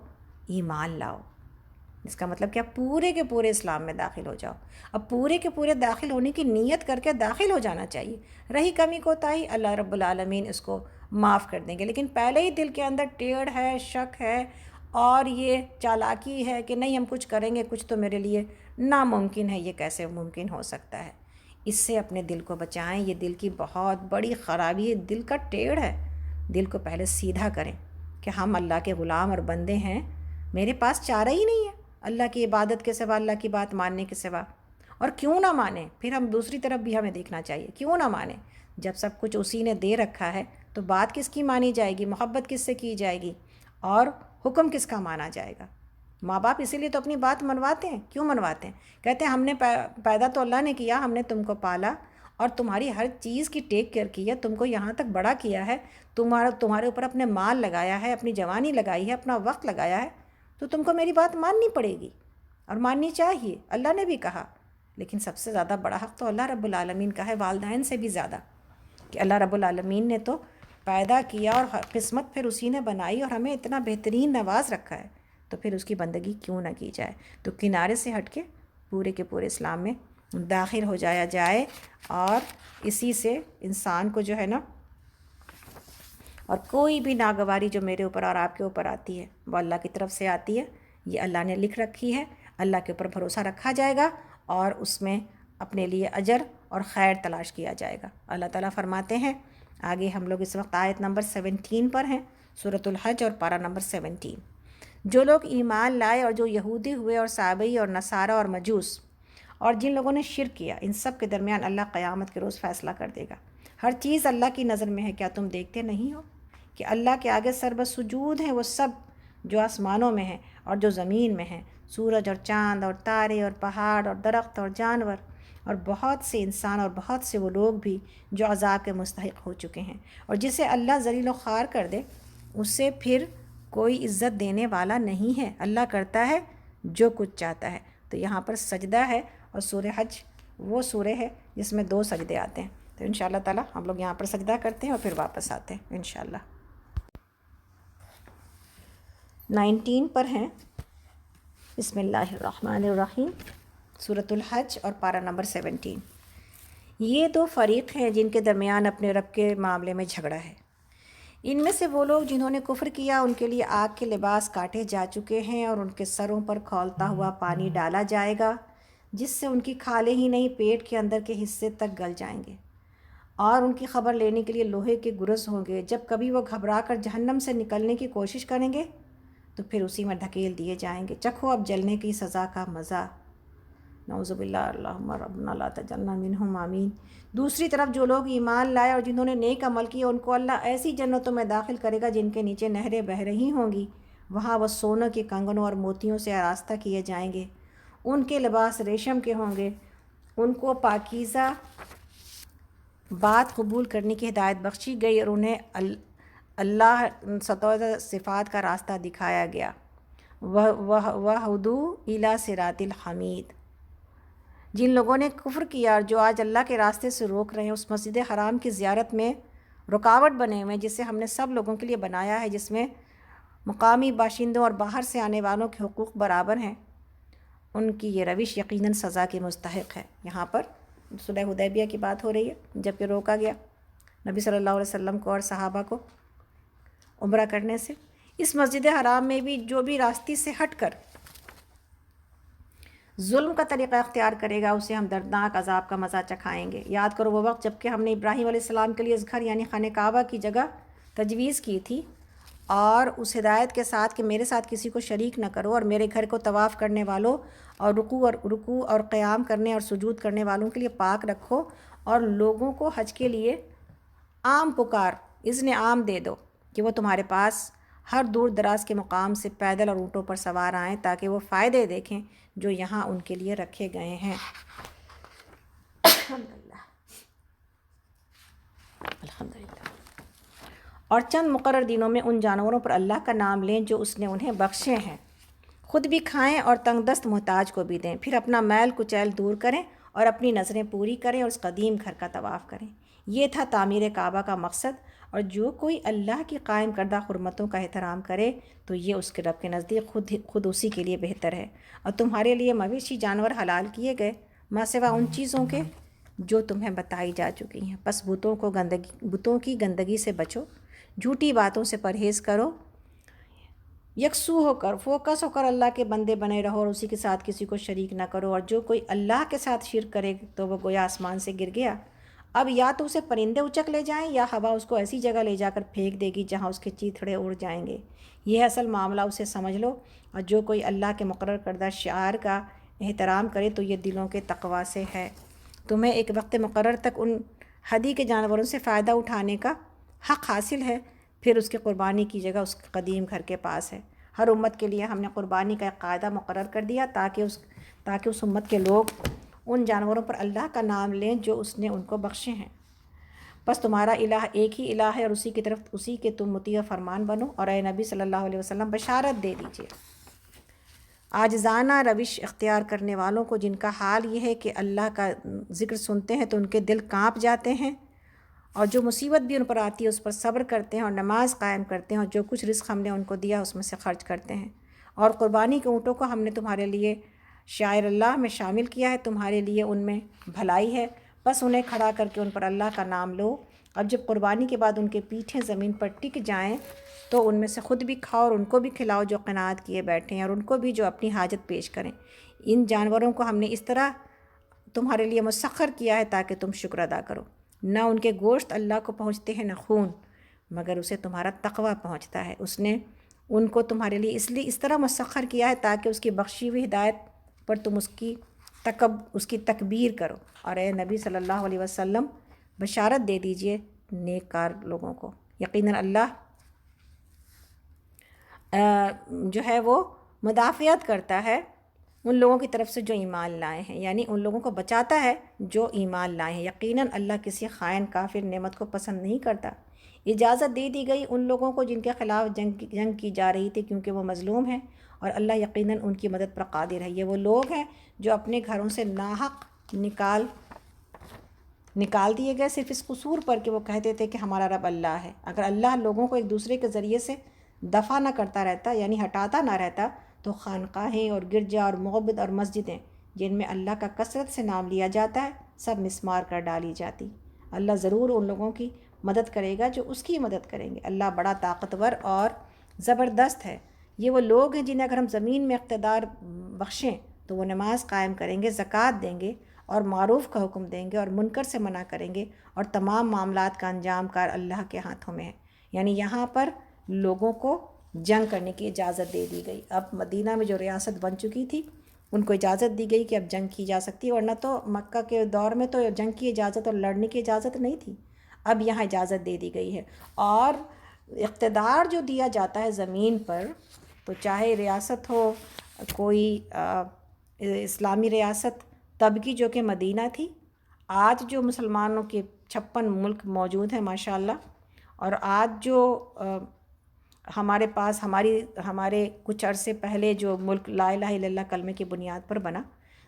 ایمان لاؤ۔ اس کا مطلب کہ اب پورے کے پورے اسلام میں داخل ہو جاؤ۔ اب پورے کے پورے داخل ہونے کی نیت کر کے داخل ہو جانا چاہیے۔ رہی کمی کوتاہی اللہ رب العالمین اس کو معاف کر دیں گے، لیکن پہلے ہی دل کے اندر ٹیڑھ ہے، شک ہے، اور یہ چالاکی ہے کہ نہیں ہم کچھ کریں گے، کچھ تو میرے لیے ناممکن ہے، یہ کیسے ممکن ہو سکتا ہے، اس سے اپنے دل کو بچائیں۔ یہ دل کی بہت بڑی خرابی ہے، دل کا ٹیڑھ ہے، دل کو پہلے سیدھا کریں کہ ہم اللہ کے غلام اور بندے ہیں، میرے پاس چارہ ہی نہیں ہے اللہ کی عبادت کے سوا، اللہ کی بات ماننے کے سوا۔ اور کیوں نہ مانیں، پھر ہم دوسری طرف بھی ہمیں دیکھنا چاہیے، کیوں نہ مانیں جب سب کچھ اسی نے دے رکھا ہے، تو بات کس کی مانی جائے گی، محبت کس سے کی جائے گی، اور حکم کس کا مانا جائے گا۔ ماں باپ اسی لیے تو اپنی بات منواتے ہیں، کیوں منواتے ہیں؟ کہتے ہیں ہم نے پیدا تو اللہ نے کیا، ہم نے تم کو پالا اور تمہاری ہر چیز کی ٹیک کیئر کی ہے، تم کو یہاں تک بڑا کیا ہے، تمہارے اوپر اپنے مال لگایا ہے، اپنی جوانی لگائی ہے، اپنا وقت لگایا ہے، تو تم کو میری بات ماننی پڑے گی اور ماننی چاہیے۔ اللہ نے بھی کہا، لیکن سب سے زیادہ بڑا حق تو اللہ رب العالمین کا ہے، والدین سے بھی زیادہ، کہ اللہ رب العالمین نے تو پیدا کیا اور قسمت پھر اسی نے بنائی اور ہمیں اتنا بہترین نواز رکھا ہے، تو پھر اس کی بندگی کیوں نہ کی جائے۔ تو کنارے سے ہٹ کے پورے کے پورے اسلام میں داخل ہو جایا جائے، اور اسی سے انسان کو جو ہے نا، اور کوئی بھی ناگواری جو میرے اوپر اور آپ کے اوپر آتی ہے وہ اللہ کی طرف سے آتی ہے، یہ اللہ نے لکھ رکھی ہے، اللہ کے اوپر بھروسہ رکھا جائے گا اور اس میں اپنے لیے اجر اور خیر تلاش کیا جائے گا۔ اللہ تعالیٰ فرماتے ہیں آگے، ہم لوگ اس وقت آیت نمبر 17 پر ہیں، سورۃ الحج اور پارہ نمبر 17۔ جو لوگ ایمان لائے اور جو یہودی ہوئے اور صابئی اور نصارہ اور مجوس اور جن لوگوں نے شرک کیا، ان سب کے درمیان اللہ قیامت کے روز فیصلہ کر دے گا۔ ہر چیز اللہ کی نظر میں ہے، کیا تم دیکھتے نہیں ہو کہ اللہ کے آگے سربسجود ہیں وہ سب جو آسمانوں میں ہیں اور جو زمین میں ہیں، سورج اور چاند اور تارے اور پہاڑ اور درخت اور جانور اور بہت سے انسان اور بہت سے وہ لوگ بھی جو عذاب کے مستحق ہو چکے ہیں، اور جسے اللہ ذلیل و خوار کر دے اسے پھر کوئی عزت دینے والا نہیں ہے۔ اللہ کرتا ہے جو کچھ چاہتا ہے۔ تو یہاں پر سجدہ ہے، اور سورہ حج وہ سورہ ہے جس میں 2 سجدے آتے ہیں۔ تو انشاءاللہ تعالی ہم لوگ یہاں پر سجدہ کرتے ہیں اور پھر واپس آتے ہیں انشاءاللہ۔ 19 پر ہیں، بسم اللہ الرحمن الرحیم، سورۃ الحج اور پارہ نمبر 17۔ یہ 2 فریق ہیں جن کے درمیان اپنے رب کے معاملے میں جھگڑا ہے۔ ان میں سے وہ لوگ جنہوں نے کفر کیا، ان کے لیے آگ کے لباس کاٹے جا چکے ہیں اور ان کے سروں پر کھولتا ہوا پانی ڈالا جائے گا، جس سے ان کی کھالیں ہی نہیں پیٹ کے اندر کے حصے تک گل جائیں گے، اور ان کی خبر لینے کے لیے لوہے کے گرز ہوں گے۔ جب کبھی وہ گھبرا کر جہنم سے نکلنے کی کوشش کریں گے تو پھر اسی میں دھکیل دیے جائیں گے۔ چکھو اب جلنے کی سزا کا مزہ، نعوذ باللہ، اللہم ربنا لا تجعلنا منہم، آمین۔ دوسری طرف جو لوگ ایمان لائے اور جنہوں نے نیک عمل کیا، ان کو اللہ ایسی جنتوں میں داخل کرے گا جن کے نیچے نہریں بہہ رہی ہوں گی، وہاں وہ سونے کے کنگنوں اور موتیوں سے آراستہ کیے جائیں گے، ان کے لباس ریشم کے ہوں گے۔ ان کو پاکیزہ بات قبول کرنے کی ہدایت بخشی گئی اور انہیں اللہ صفات کا راستہ دکھایا گیا۔ وَهُدُوا إِلَىٰ صِرَاطِ الْحَمِيدِ۔ جن لوگوں نے کفر کیا اور جو آج اللہ کے راستے سے روک رہے ہیں، اس مسجد حرام کی زیارت میں رکاوٹ بنے ہوئے ہیں، جسے ہم نے سب لوگوں کے لیے بنایا ہے، جس میں مقامی باشندوں اور باہر سے آنے والوں کے حقوق برابر ہیں، ان کی یہ روش یقیناً سزا کی مستحق ہے۔ یہاں پر صلح حدیبیہ کی بات ہو رہی ہے، جب کہ روکا گیا نبی صلی اللہ علیہ وسلم کو اور صحابہ کو عمرہ کرنے سے۔ اس مسجد حرام میں بھی جو بھی راستے سے ہٹ کر ظلم کا طریقہ اختیار کرے گا، اسے ہم دردناک عذاب کا مزہ چکھائیں گے۔ یاد کرو وہ وقت جب کہ ہم نے ابراہیم علیہ السلام کے لیے اس گھر یعنی خانہ کعبہ کی جگہ تجویز کی تھی، اور اس ہدایت کے ساتھ کہ میرے ساتھ کسی کو شریک نہ کرو، اور میرے گھر کو طواف کرنے والوں اور رکوع اور قیام کرنے اور سجود کرنے والوں کے لیے پاک رکھو، اور لوگوں کو حج کے لیے عام پکار، اذن عام دے دو کہ وہ تمہارے پاس ہر دور دراز کے مقام سے پیدل اور اونٹوں پر سوار آئیں، تاکہ وہ فائدے دیکھیں جو یہاں ان کے لیے رکھے گئے ہیں۔ الحمدللہ۔ اور چند مقرر دنوں میں ان جانوروں پر اللہ کا نام لیں جو اس نے انہیں بخشے ہیں، خود بھی کھائیں اور تنگ دست محتاج کو بھی دیں، پھر اپنا میل کچیل دور کریں اور اپنی نظریں پوری کریں اور اس قدیم گھر کا طواف کریں۔ یہ تھا تعمیر کعبہ کا مقصد، اور جو کوئی اللہ کی قائم کردہ حرمتوں کا احترام کرے تو یہ اس کے رب کے نزدیک خود اسی کے لیے بہتر ہے۔ اور تمہارے لیے مویشی جانور حلال کیے گئے ماں سوا ان چیزوں کے جو تمہیں بتائی جا چکی ہیں، پس بتوں کی گندگی سے بچو، جھوٹی باتوں سے پرہیز کرو، یکسو ہو کر فوکس ہو کر اللہ کے بندے بنے رہو اور اسی کے ساتھ کسی کو شریک نہ کرو۔ اور جو کوئی اللہ کے ساتھ شرک کرے تو وہ گویا آسمان سے گر گیا اب یا تو اسے پرندے اچک لے جائیں یا ہوا اس کو ایسی جگہ لے جا کر پھینک دے گی جہاں اس کے چیتڑے اڑ جائیں گے۔ یہ اصل معاملہ، اسے سمجھ لو، اور جو کوئی اللہ کے مقرر کردہ شعار کا احترام کرے تو یہ دلوں کے تقویٰ سے ہے۔ تمہیں ایک وقت مقرر تک ان ہدی کے جانوروں سے فائدہ اٹھانے کا حق حاصل ہے، پھر اس کی قربانی کی جگہ اس قدیم گھر کے پاس ہے۔ ہر امت کے لیے ہم نے قربانی کا ایک قاعدہ مقرر کر دیا تاکہ اس امت کے لوگ ان جانوروں پر اللہ کا نام لیں جو اس نے ان کو بخشے ہیں۔ بس تمہارا الہ ایک ہی الہ ہے اور اسی کے تم مطیع فرمان بنو، اور اے نبی صلی اللہ علیہ وسلم بشارت دے دیجیے عاجزانہ روش اختیار کرنے والوں کو، جن کا حال یہ ہے کہ اللہ کا ذکر سنتے ہیں تو ان کے دل کانپ جاتے ہیں، اور جو مصیبت بھی ان پر آتی ہے اس پر صبر کرتے ہیں اور نماز قائم کرتے ہیں، اور جو کچھ رزق ہم نے ان کو دیا اس میں سے خرچ کرتے ہیں۔ اور قربانی کے اونٹوں کو ہم نے تمہارے لیے شعائر اللہ میں شامل کیا ہے، تمہارے لیے ان میں بھلائی ہے، بس انہیں کھڑا کر کے ان پر اللہ کا نام لو۔ اب جب قربانی کے بعد ان کے پیٹھیں زمین پر ٹک جائیں تو ان میں سے خود بھی کھاؤ اور ان کو بھی کھلاؤ جو قناعت کیے بیٹھے ہیں، اور ان کو بھی جو اپنی حاجت پیش کریں۔ ان جانوروں کو ہم نے اس طرح تمہارے لیے مسخر کیا ہے تاکہ تم شکر ادا کرو۔ نہ ان کے گوشت اللہ کو پہنچتے ہیں نہ خون، مگر اسے تمہارا تقویٰ پہنچتا ہے۔ اس نے ان کو تمہارے لیے اس طرح مسخر کیا ہے تاکہ اس کی بخشی ہوئی ہدایت پر تم اس کی تکبیر کرو، اور اے نبی صلی اللہ علیہ وسلم بشارت دے دیجئے نیک کار لوگوں کو، یقیناً اللہ جو ہے وہ مدافعت کرتا ہے ان لوگوں کی طرف سے جو ایمان لائے ہیں، یعنی ان لوگوں کو بچاتا ہے جو ایمان لائے ہیں۔ یقیناً اللہ کسی خائن کافر نعمت کو پسند نہیں کرتا۔ اجازت دے دی گئی ان لوگوں کو جن کے خلاف جنگ کی جا رہی تھی کیونکہ وہ مظلوم ہیں، اور اللہ یقیناً ان کی مدد پر قادر ہے۔ یہ وہ لوگ ہیں جو اپنے گھروں سے ناحق نکال دیے گئے صرف اس قصور پر کہ وہ کہتے تھے کہ ہمارا رب اللہ ہے۔ اگر اللہ لوگوں کو ایک دوسرے کے ذریعے سے دفع نہ کرتا رہتا، یعنی ہٹاتا نہ رہتا، تو خانقاہیں اور گرجا اور معبد اور مسجدیں جن میں اللہ کا کثرت سے نام لیا جاتا ہے سب مسمار کر ڈالی جاتی۔ اللہ ضرور ان لوگوں کی مدد کرے گا جو اس کی مدد کریں گے۔ اللہ بڑا طاقتور اور زبردست ہے۔ یہ وہ لوگ ہیں جنہیں اگر ہم زمین میں اقتدار بخشیں تو وہ نماز قائم کریں گے، زکوٰۃ دیں گے اور معروف کا حکم دیں گے اور منکر سے منع کریں گے، اور تمام معاملات کا انجام کار اللہ کے ہاتھوں میں ہے۔ یعنی یہاں پر لوگوں کو جنگ کرنے کی اجازت دے دی گئی۔ اب مدینہ میں جو ریاست بن چکی تھی ان کو اجازت دی گئی کہ اب جنگ کی جا سکتی ہے، ورنہ تو مکہ کے دور میں تو جنگ کی اجازت اور لڑنے کی اجازت نہیں تھی۔ اب یہاں اجازت دے دی گئی ہے، اور اقتدار جو دیا جاتا ہے زمین پر، تو چاہے ریاست ہو کوئی اسلامی ریاست تب کی جو کہ مدینہ تھی، آج جو مسلمانوں کے 56 ملک موجود ہیں ماشاءاللہ، اور آج جو ہمارے پاس ہمارے کچھ عرصے پہلے جو ملک لا الہ الا اللہ کلمے کی بنیاد پر بنا،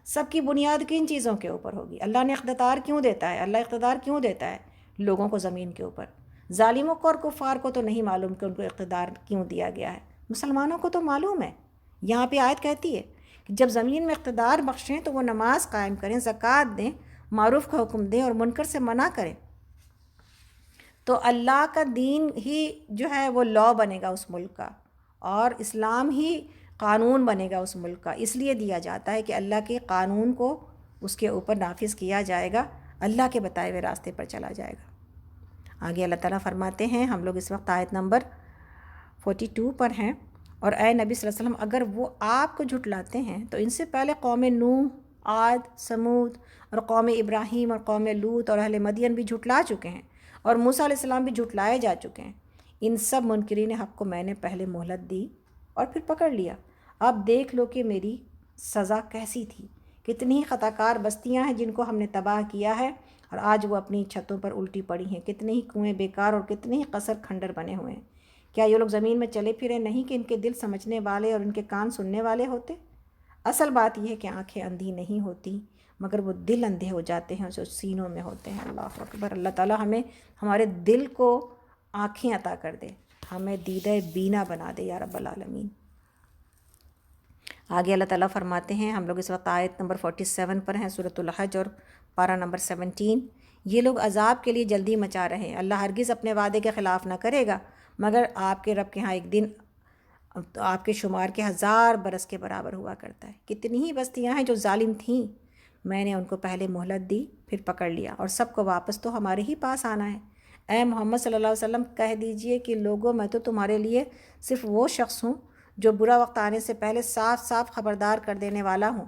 سب کی بنیاد کن چیزوں کے اوپر ہوگی؟ اللہ نے اقتدار کیوں دیتا ہے؟ اللہ اقتدار کیوں دیتا ہے لوگوں کو زمین کے اوپر؟ ظالموں کو اور کفار کو تو نہیں معلوم کہ ان کو اقتدار کیوں دیا گیا ہے، مسلمانوں کو تو معلوم ہے۔ یہاں پہ آیت کہتی ہے کہ جب زمین میں اقتدار بخشیں تو وہ نماز قائم کریں، زکوٰۃ دیں، معروف کا حکم دیں اور منکر سے منع کریں، تو اللہ کا دین ہی جو ہے وہ لا بنے گا اس ملک کا، اور اسلام ہی قانون بنے گا اس ملک کا۔ اس لیے دیا جاتا ہے کہ اللہ کے قانون کو اس کے اوپر نافذ کیا جائے گا، اللہ کے بتائے ہوئے راستے پر چلا جائے گا۔ آگے اللہ تعالیٰ فرماتے ہیں، ہم لوگ اس وقت آیت نمبر 42 پر ہیں، اور اے نبی صلی اللہ علیہ وسلم اگر وہ آپ کو جھٹلاتے ہیں تو ان سے پہلے قوم نوح، عاد، سمود اور قوم ابراہیم اور قوم لوط اور اہل مدین بھی جھٹلا چکے ہیں، اور موسیٰ علیہ السلام بھی جھٹلائے جا چکے ہیں۔ ان سب منکرین حق کو میں نے پہلے مہلت دی اور پھر پکڑ لیا۔ اب دیکھ لو کہ میری سزا کیسی تھی۔ کتنی ہی خطا کار بستیاں ہیں جن کو ہم نے تباہ کیا ہے، اور آج وہ اپنی چھتوں پر الٹی پڑی ہیں۔ کتنے ہی کنویں بیکار اور کتنے ہی قصر کھنڈر بنے ہوئے ہیں۔ کیا یہ لوگ زمین میں چلے پھرے نہیں کہ ان کے دل سمجھنے والے اور ان کے کان سننے والے ہوتے؟ اصل بات یہ ہے کہ آنکھیں اندھی نہیں ہوتی، مگر وہ دل اندھے ہو جاتے ہیں جو سینوں میں ہوتے ہیں۔ اللہ اکبر۔ اللہ تعالیٰ ہمیں ہمارے دل کو آنکھیں عطا کر دے، ہمیں دیدہ بینا بنا دے یا رب العالمین۔ آگے اللہ تعالیٰ فرماتے ہیں، ہم لوگ اس وقت آیت نمبر 47 پر ہیں، سورۃ الحج اور پارہ نمبر 17۔ یہ لوگ عذاب کے لیے جلدی مچا رہے ہیں، اللہ ہرگز اپنے وعدے کے خلاف نہ کرے گا، مگر آپ کے رب کے ہاں ایک دن آپ کے شمار کے 1000 برس کے برابر ہوا کرتا ہے۔ کتنی ہی بستیاں ہیں جو ظالم تھیں میں نے ان کو پہلے مہلت دی، پھر پکڑ لیا، اور سب کو واپس تو ہمارے ہی پاس آنا ہے۔ اے محمد صلی اللہ علیہ وسلم کہہ دیجئے کہ لوگوں، میں تو تمہارے لیے صرف وہ شخص ہوں جو برا وقت آنے سے پہلے صاف صاف خبردار کر دینے والا ہوں۔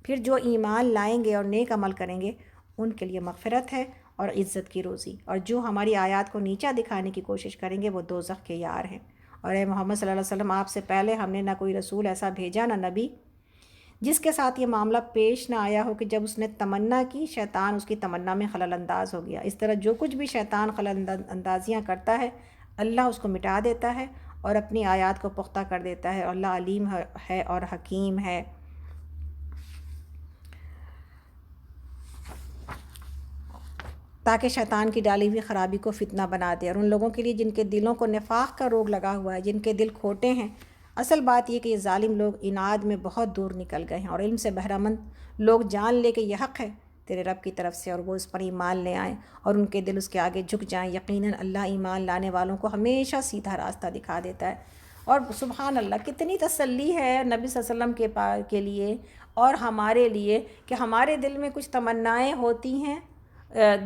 پھر جو ایمان لائیں گے اور نیک عمل کریں گے ان کے لیے مغفرت ہے اور عزت کی روزی، اور جو ہماری آیات کو نیچا دکھانے کی کوشش کریں گے وہ دوزخ کے یار ہیں۔ اور اے محمد صلی اللہ علیہ وسلم آپ سے پہلے ہم نے نہ کوئی رسول ایسا بھیجا نہ نبی جس کے ساتھ یہ معاملہ پیش نہ آیا ہو کہ جب اس نے تمنا کی شیطان اس کی تمنا میں خلل انداز ہو گیا۔ اس طرح جو کچھ بھی شیطان خلل اندازیاں کرتا ہے اللہ اس کو مٹا دیتا ہے اور اپنی آیات کو پختہ کر دیتا ہے، اور اللہ علیم ہے اور حکیم ہے۔ تاکہ شیطان کی ڈالی ہوئی خرابی کو فتنہ بنا دے، اور ان لوگوں کے لیے جن کے دلوں کو نفاق کا روگ لگا ہوا ہے، جن کے دل کھوٹے ہیں۔ اصل بات یہ کہ یہ ظالم لوگ اناد میں بہت دور نکل گئے ہیں، اور علم سے بہرہ مند لوگ جان لے کہ یہ حق ہے تیرے رب کی طرف سے، اور وہ اس پر ایمان لے آئیں اور ان کے دل اس کے آگے جھک جائیں۔ یقیناً اللہ ایمان لانے والوں کو ہمیشہ سیدھا راستہ دکھا دیتا ہے۔ اور سبحان اللہ کتنی تسلی ہے نبی صلی اللہ علیہ وسلم کے لیے اور ہمارے لیے کہ ہمارے دل میں کچھ تمنائیں ہوتی ہیں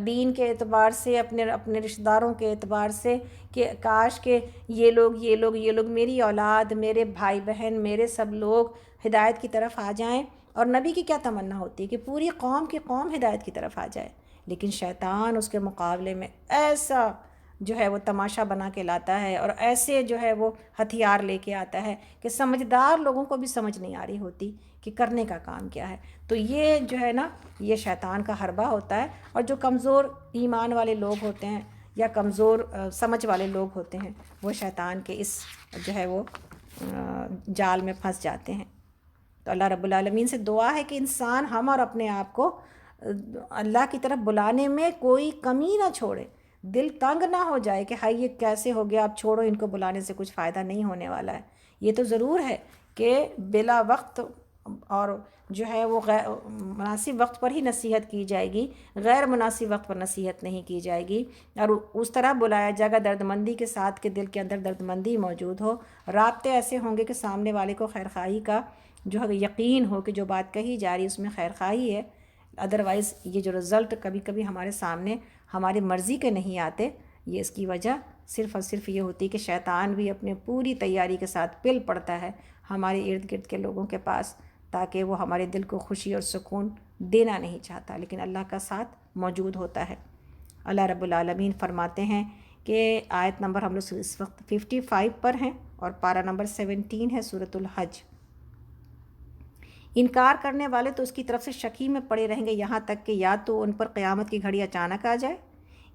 دین کے اعتبار سے، اپنے رشتہ داروں کے اعتبار سے، کہ کاش کہ یہ لوگ میری اولاد، میرے بھائی بہن، میرے سب لوگ ہدایت کی طرف آ جائیں۔ اور نبی کی کیا تمنا ہوتی ہے کہ پوری قوم کی قوم ہدایت کی طرف آ جائے، لیکن شیطان اس کے مقابلے میں ایسا جو ہے وہ تماشا بنا کے لاتا ہے اور ایسے جو ہے وہ ہتھیار لے کے آتا ہے کہ سمجھدار لوگوں کو بھی سمجھ نہیں آ رہی ہوتی کہ کرنے کا کام کیا ہے۔ تو یہ جو ہے نا یہ شیطان کا حربہ ہوتا ہے، اور جو کمزور ایمان والے لوگ ہوتے ہیں یا کمزور سمجھ والے لوگ ہوتے ہیں وہ شیطان کے اس جو ہے وہ جال میں پھنس جاتے ہیں۔ تو اللہ رب العالمین سے دعا ہے کہ انسان ہم اور اپنے آپ کو اللہ کی طرف بلانے میں کوئی کمی نہ چھوڑے، دل تنگ نہ ہو جائے کہ ہائی یہ کیسے ہو گیا، اب چھوڑو ان کو، بلانے سے کچھ فائدہ نہیں ہونے والا ہے۔ یہ تو ضرور ہے کہ بلا وقت اور جو ہے وہ مناسب وقت پر ہی نصیحت کی جائے گی، غیر مناسب وقت پر نصیحت نہیں کی جائے گی، اور اس طرح بلایا جائے گا درد مندی کے ساتھ کہ دل کے اندر درد مندی موجود ہو۔ رابطے ایسے ہوں گے کہ سامنے والے کو خیر خواہی کا جو ہے یقین ہو کہ جو بات کہی جا رہی اس میں خیر خواہی ہے۔ ادروائز یہ جو رزلٹ کبھی کبھی ہمارے سامنے ہماری مرضی کے نہیں آتے، یہ اس کی وجہ صرف اور صرف یہ ہوتی کہ شیطان بھی اپنے پوری تیاری کے ساتھ پل پڑتا ہے ہمارے ارد گرد کے لوگوں کے پاس، تاکہ وہ ہمارے دل کو خوشی اور سکون دینا نہیں چاہتا، لیکن اللہ کا ساتھ موجود ہوتا ہے۔ اللہ رب العالمین فرماتے ہیں کہ آیت نمبر ہم لوگ اس وقت 55 پر ہیں اور پارہ نمبر 17 ہے سورۃ الحج۔ انکار کرنے والے تو اس کی طرف سے شکی میں پڑے رہیں گے یہاں تک کہ یا تو ان پر قیامت کی گھڑی اچانک آ جائے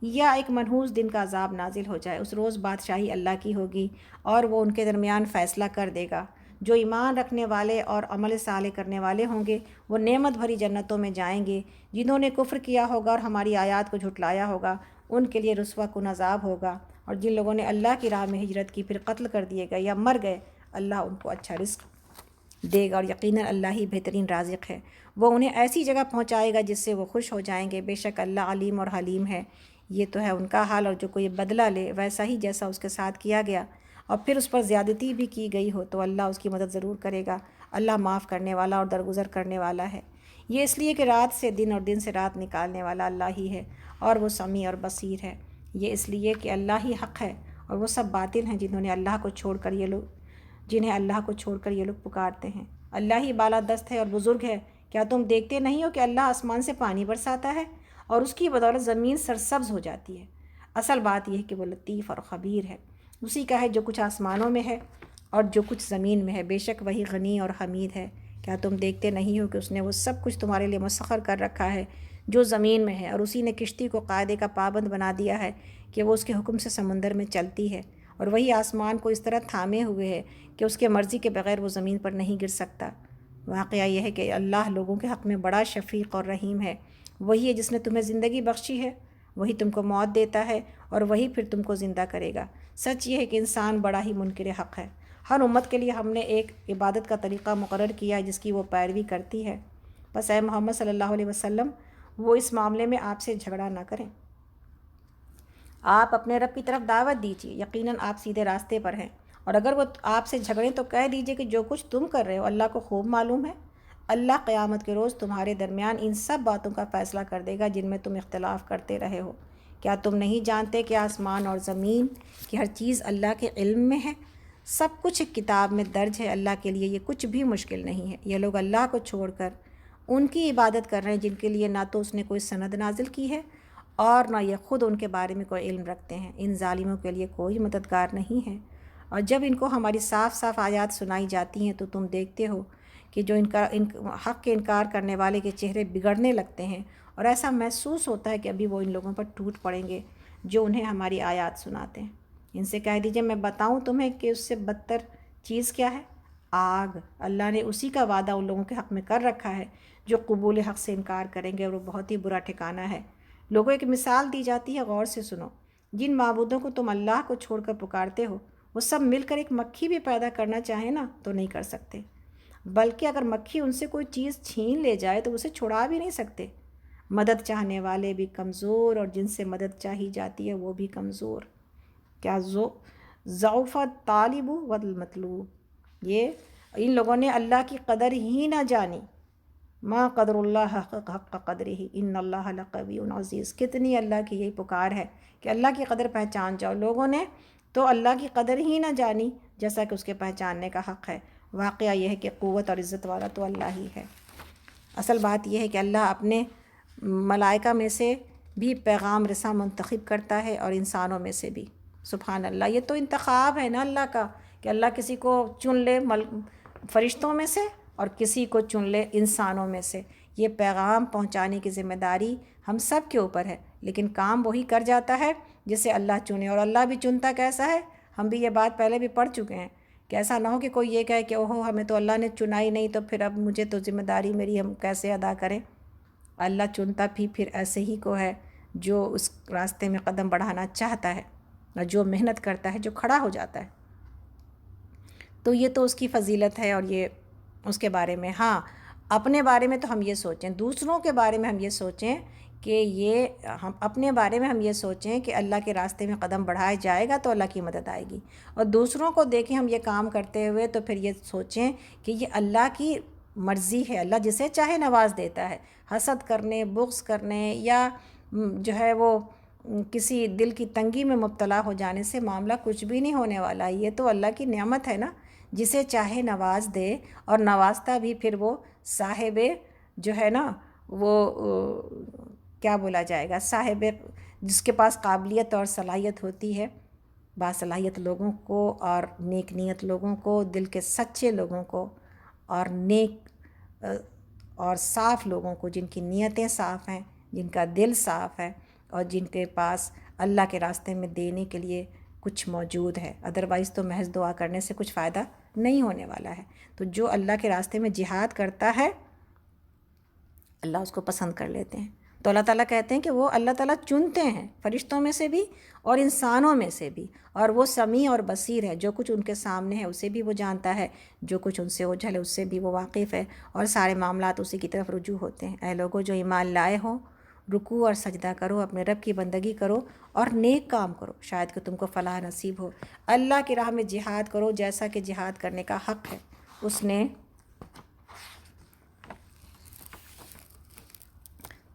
یا ایک منحوس دن کا عذاب نازل ہو جائے۔ اس روز بادشاہی اللہ کی ہوگی اور وہ ان کے درمیان فیصلہ کر دے گا۔ جو ایمان رکھنے والے اور عمل صالح کرنے والے ہوں گے وہ نعمت بھری جنتوں میں جائیں گے، جنہوں نے کفر کیا ہوگا اور ہماری آیات کو جھٹلایا ہوگا ان کے لیے رسوا کن عذاب ہوگا، اور جن لوگوں نے اللہ کی راہ میں ہجرت کی پھر قتل کر دیے گئے یا مر گئے اللہ ان کو اچھا رزق دے گا، اور یقیناً اللہ ہی بہترین رازق ہے۔ وہ انہیں ایسی جگہ پہنچائے گا جس سے وہ خوش ہو جائیں گے، بے شک اللہ علیم اور حلیم ہے۔ یہ تو ہے ان کا حال، اور جو کوئی بدلہ لے ویسا ہی جیسا اس کے ساتھ کیا گیا اور پھر اس پر زیادتی بھی کی گئی ہو تو اللہ اس کی مدد ضرور کرے گا۔ اللہ معاف کرنے والا اور درگزر کرنے والا ہے۔ یہ اس لیے کہ رات سے دن اور دن سے رات نکالنے والا اللہ ہی ہے، اور وہ سمیع اور بصیر ہے۔ یہ اس لیے کہ اللہ ہی حق ہے اور وہ سب باطل ہیں جنہیں اللہ کو چھوڑ کر یہ لوگ پکارتے ہیں۔ اللہ ہی بالادست ہے اور بزرگ ہے۔ کیا تم دیکھتے نہیں ہو کہ اللہ آسمان سے پانی برساتا ہے اور اس کی بدولت زمین سرسبز ہو جاتی ہے؟ اصل بات یہ ہے کہ وہ لطیف اور خبیر ہے۔ اسی کا ہے جو کچھ آسمانوں میں ہے اور جو کچھ زمین میں ہے، بے شک وہی غنی اور حمید ہے۔ کیا تم دیکھتے نہیں ہو کہ اس نے وہ سب کچھ تمہارے لیے مسخر کر رکھا ہے جو زمین میں ہے، اور اسی نے کشتی کو قاعدے کا پابند بنا دیا ہے کہ وہ اس کے حکم سے سمندر میں چلتی ہے، اور وہی آسمان کو اس طرح تھامے ہوئے ہے کہ اس کے مرضی کے بغیر وہ زمین پر نہیں گر سکتا۔ واقعہ یہ ہے کہ اللہ لوگوں کے حق میں بڑا شفیق اور رحیم ہے۔ وہی ہے جس نے تمہیں زندگی بخشی ہے، وہی تم کو موت دیتا ہے اور وہی پھر تم کو زندہ کرے گا۔ سچ یہ ہے کہ انسان بڑا ہی منکر حق ہے۔ ہر امت کے لیے ہم نے ایک عبادت کا طریقہ مقرر کیا ہے جس کی وہ پیروی کرتی ہے، بس اے محمد صلی اللہ علیہ وسلم وہ اس معاملے میں آپ سے جھگڑا نہ کریں۔ آپ اپنے رب کی طرف دعوت دیجیے، یقیناً آپ سیدھے راستے پر ہیں، اور اگر وہ آپ سے جھگڑیں تو کہہ دیجیے کہ جو کچھ تم کر رہے ہو اللہ کو خوب معلوم ہے۔ اللہ قیامت کے روز تمہارے درمیان ان سب باتوں کا فیصلہ کر دے گا جن میں تم اختلاف کرتے رہے ہو۔ کیا تم نہیں جانتے کہ آسمان اور زمین کی ہر چیز اللہ کے علم میں ہے؟ سب کچھ ایک کتاب میں درج ہے۔ اللہ کے لیے یہ کچھ بھی مشکل نہیں ہے۔ یہ لوگ اللہ کو چھوڑ کر ان کی عبادت کر رہے ہیں جن کے لیے نہ تو اس نے کوئی سند نازل کی ہے اور نہ یہ خود ان کے بارے میں کوئی علم رکھتے ہیں۔ ان ظالموں کے لیے کوئی مددگار نہیں ہے۔ اور جب ان کو ہماری صاف صاف آیات سنائی جاتی ہیں تو تم دیکھتے ہو کہ جو حق کے انکار کرنے والے کے چہرے بگڑنے لگتے ہیں، اور ایسا محسوس ہوتا ہے کہ ابھی وہ ان لوگوں پر ٹوٹ پڑیں گے جو انہیں ہماری آیات سناتے ہیں۔ ان سے کہہ دیجئے میں بتاؤں تمہیں کہ اس سے بدتر چیز کیا ہے؟ آگ۔ اللہ نے اسی کا وعدہ ان لوگوں کے حق میں کر رکھا ہے جو قبول حق سے انکار کریں گے، اور وہ بہت ہی برا ٹھکانہ ہے۔ لوگوں ایک مثال دی جاتی ہے، غور سے سنو۔ جن معبودوں کو تم اللہ کو چھوڑ کر پکارتے ہو وہ سب مل کر ایک مکھی بھی پیدا کرنا چاہیں نا تو نہیں کر سکتے، بلکہ اگر مکھی ان سے کوئی چیز چھین لے جائے تو اسے چھڑا بھی نہیں سکتے۔ مدد چاہنے والے بھی کمزور اور جن سے مدد چاہی جاتی ہے وہ بھی کمزور۔ کیا ضعف طالب والمطلوب، یہ ان لوگوں نے اللہ کی قدر ہی نہ جانی۔ ما قدر اللہ حق قدرہ ان اللہ لقوی عزیز۔ کتنی اللہ کی یہی پکار ہے کہ اللہ کی قدر پہچان جاؤ۔ لوگوں نے تو اللہ کی قدر ہی نہ جانی جیسا کہ اس کے پہچاننے کا حق ہے۔ واقعہ یہ ہے کہ قوت اور عزت والا تو اللہ ہی ہے۔ اصل بات یہ ہے کہ اللہ اپنے ملائکہ میں سے بھی پیغام رساں منتخب کرتا ہے اور انسانوں میں سے بھی۔ سبحان اللہ، یہ تو انتخاب ہے نا اللہ کا کہ اللہ کسی کو چن لے فرشتوں میں سے اور کسی کو چن لے انسانوں میں سے۔ یہ پیغام پہنچانے کی ذمہ داری ہم سب کے اوپر ہے، لیکن کام وہی کر جاتا ہے جسے اللہ چنے، اور اللہ بھی چنتا کیسا ہے؟ ہم بھی یہ بات پہلے بھی پڑھ چکے ہیں کہ ایسا نہ ہو کہ کوئی یہ کہے کہ اوہو ہمیں تو اللہ نے چنا ہی نہیں، تو پھر اب مجھے تو ذمہ داری میری ہم کیسے ادا کریں؟ اللہ چنتا بھی پھر ایسے ہی کو ہے جو اس راستے میں قدم بڑھانا چاہتا ہے اور جو محنت کرتا ہے، جو کھڑا ہو جاتا ہے۔ تو یہ تو اس کی فضیلت ہے، اور یہ اس کے بارے میں۔ ہاں، اپنے بارے میں تو ہم یہ سوچیں، دوسروں کے بارے میں ہم یہ سوچیں کہ ہم اپنے بارے میں ہم یہ سوچیں کہ اللہ کے راستے میں قدم بڑھایا جائے گا تو اللہ کی مدد آئے گی، اور دوسروں کو دیکھیں ہم یہ کام کرتے ہوئے تو پھر یہ سوچیں کہ یہ اللہ کی مرضی ہے، اللہ جسے چاہے نواز دیتا ہے۔ حسد کرنے، بغض کرنے یا جو ہے وہ کسی دل کی تنگی میں مبتلا ہو جانے سے معاملہ کچھ بھی نہیں ہونے والا۔ یہ تو اللہ کی نعمت ہے نا، جسے چاہے نواز دے، اور نوازتا بھی پھر وہ صاحب جو ہے نا وہ کیا بولا جائے گا، صاحب جس کے پاس قابلیت اور صلاحیت ہوتی ہے، باصلاحیت لوگوں کو اور نیک نیت لوگوں کو، دل کے سچے لوگوں کو اور نیک اور صاف لوگوں کو، جن کی نیتیں صاف ہیں، جن کا دل صاف ہے اور جن کے پاس اللہ کے راستے میں دینے کے لیے کچھ موجود ہے۔ ادروائز تو محض دعا کرنے سے کچھ فائدہ نہیں ہونے والا ہے۔ تو جو اللہ کے راستے میں جہاد کرتا ہے اللہ اس کو پسند کر لیتے ہیں۔ تو اللہ تعالیٰ کہتے ہیں کہ وہ اللہ تعالیٰ چنتے ہیں، فرشتوں میں سے بھی اور انسانوں میں سے بھی، اور وہ سمیع اور بصیر ہے، جو کچھ ان کے سامنے ہے اسے بھی وہ جانتا ہے، جو کچھ ان سے اوجھل ہے اس سے بھی وہ واقف ہے، اور سارے معاملات اسی کی طرف رجوع ہوتے ہیں۔ اے لوگوں جو ایمان لائے ہو، رکوع اور سجدہ کرو، اپنے رب کی بندگی کرو اور نیک کام کرو، شاید کہ تم کو فلاح نصیب ہو۔ اللہ کی راہ میں جہاد کرو جیسا کہ جہاد کرنے کا حق ہے۔ اس نے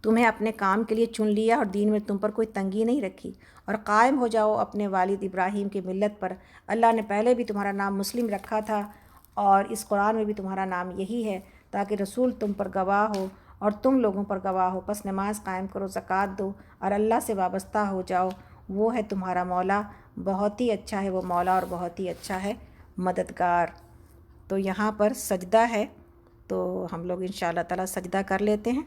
تمہیں اپنے کام کے لیے چن لیا اور دین میں تم پر کوئی تنگی نہیں رکھی، اور قائم ہو جاؤ اپنے والد ابراہیم کی ملت پر۔ اللہ نے پہلے بھی تمہارا نام مسلم رکھا تھا، اور اس قرآن میں بھی تمہارا نام یہی ہے، تاکہ رسول تم پر گواہ ہو اور تم لوگوں پر گواہ ہو۔ پس نماز قائم کرو، زکوٰۃ دو اور اللہ سے وابستہ ہو جاؤ، وہ ہے تمہارا مولا، بہت ہی اچھا ہے وہ مولا اور بہت ہی اچھا ہے مددگار۔ تو یہاں پر سجدہ ہے، تو ہم لوگ انشاءاللہ تعالیٰ سجدہ کر لیتے ہیں،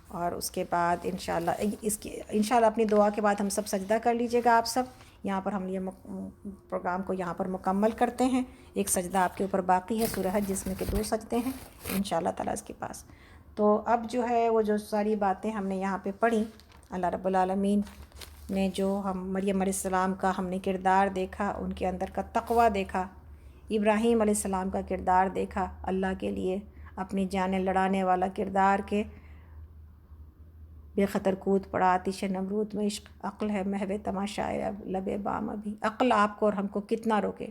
اور اس کے بعد انشاءاللہ اپنی دعا کے بعد ہم سب سجدہ کر لیجئے گا۔ آپ سب یہاں پر ہم یہ پروگرام کو یہاں پر مکمل کرتے ہیں۔ ایک سجدہ آپ کے اوپر باقی ہے، سورہ حج جس میں کہ 2 سجدے ہیں انشاءاللہ تعالیٰ اس کے پاس۔ تو اب جو ہے وہ جو ساری باتیں ہم نے یہاں پہ پڑھی، اللہ رب العالمین نے جو مریم علیہ السلام کا ہم نے کردار دیکھا، ان کے اندر کا تقویٰ دیکھا، ابراہیم علیہ السلام کا کردار دیکھا، اللہ کے لیے اپنی جانیں لڑانے والا کردار کے بے خطر کود پڑا آتش نمرود میں عشق، عقل ہے محو تماشائے اب لب بام ابھی۔ عقل آپ کو اور ہم کو کتنا روکے،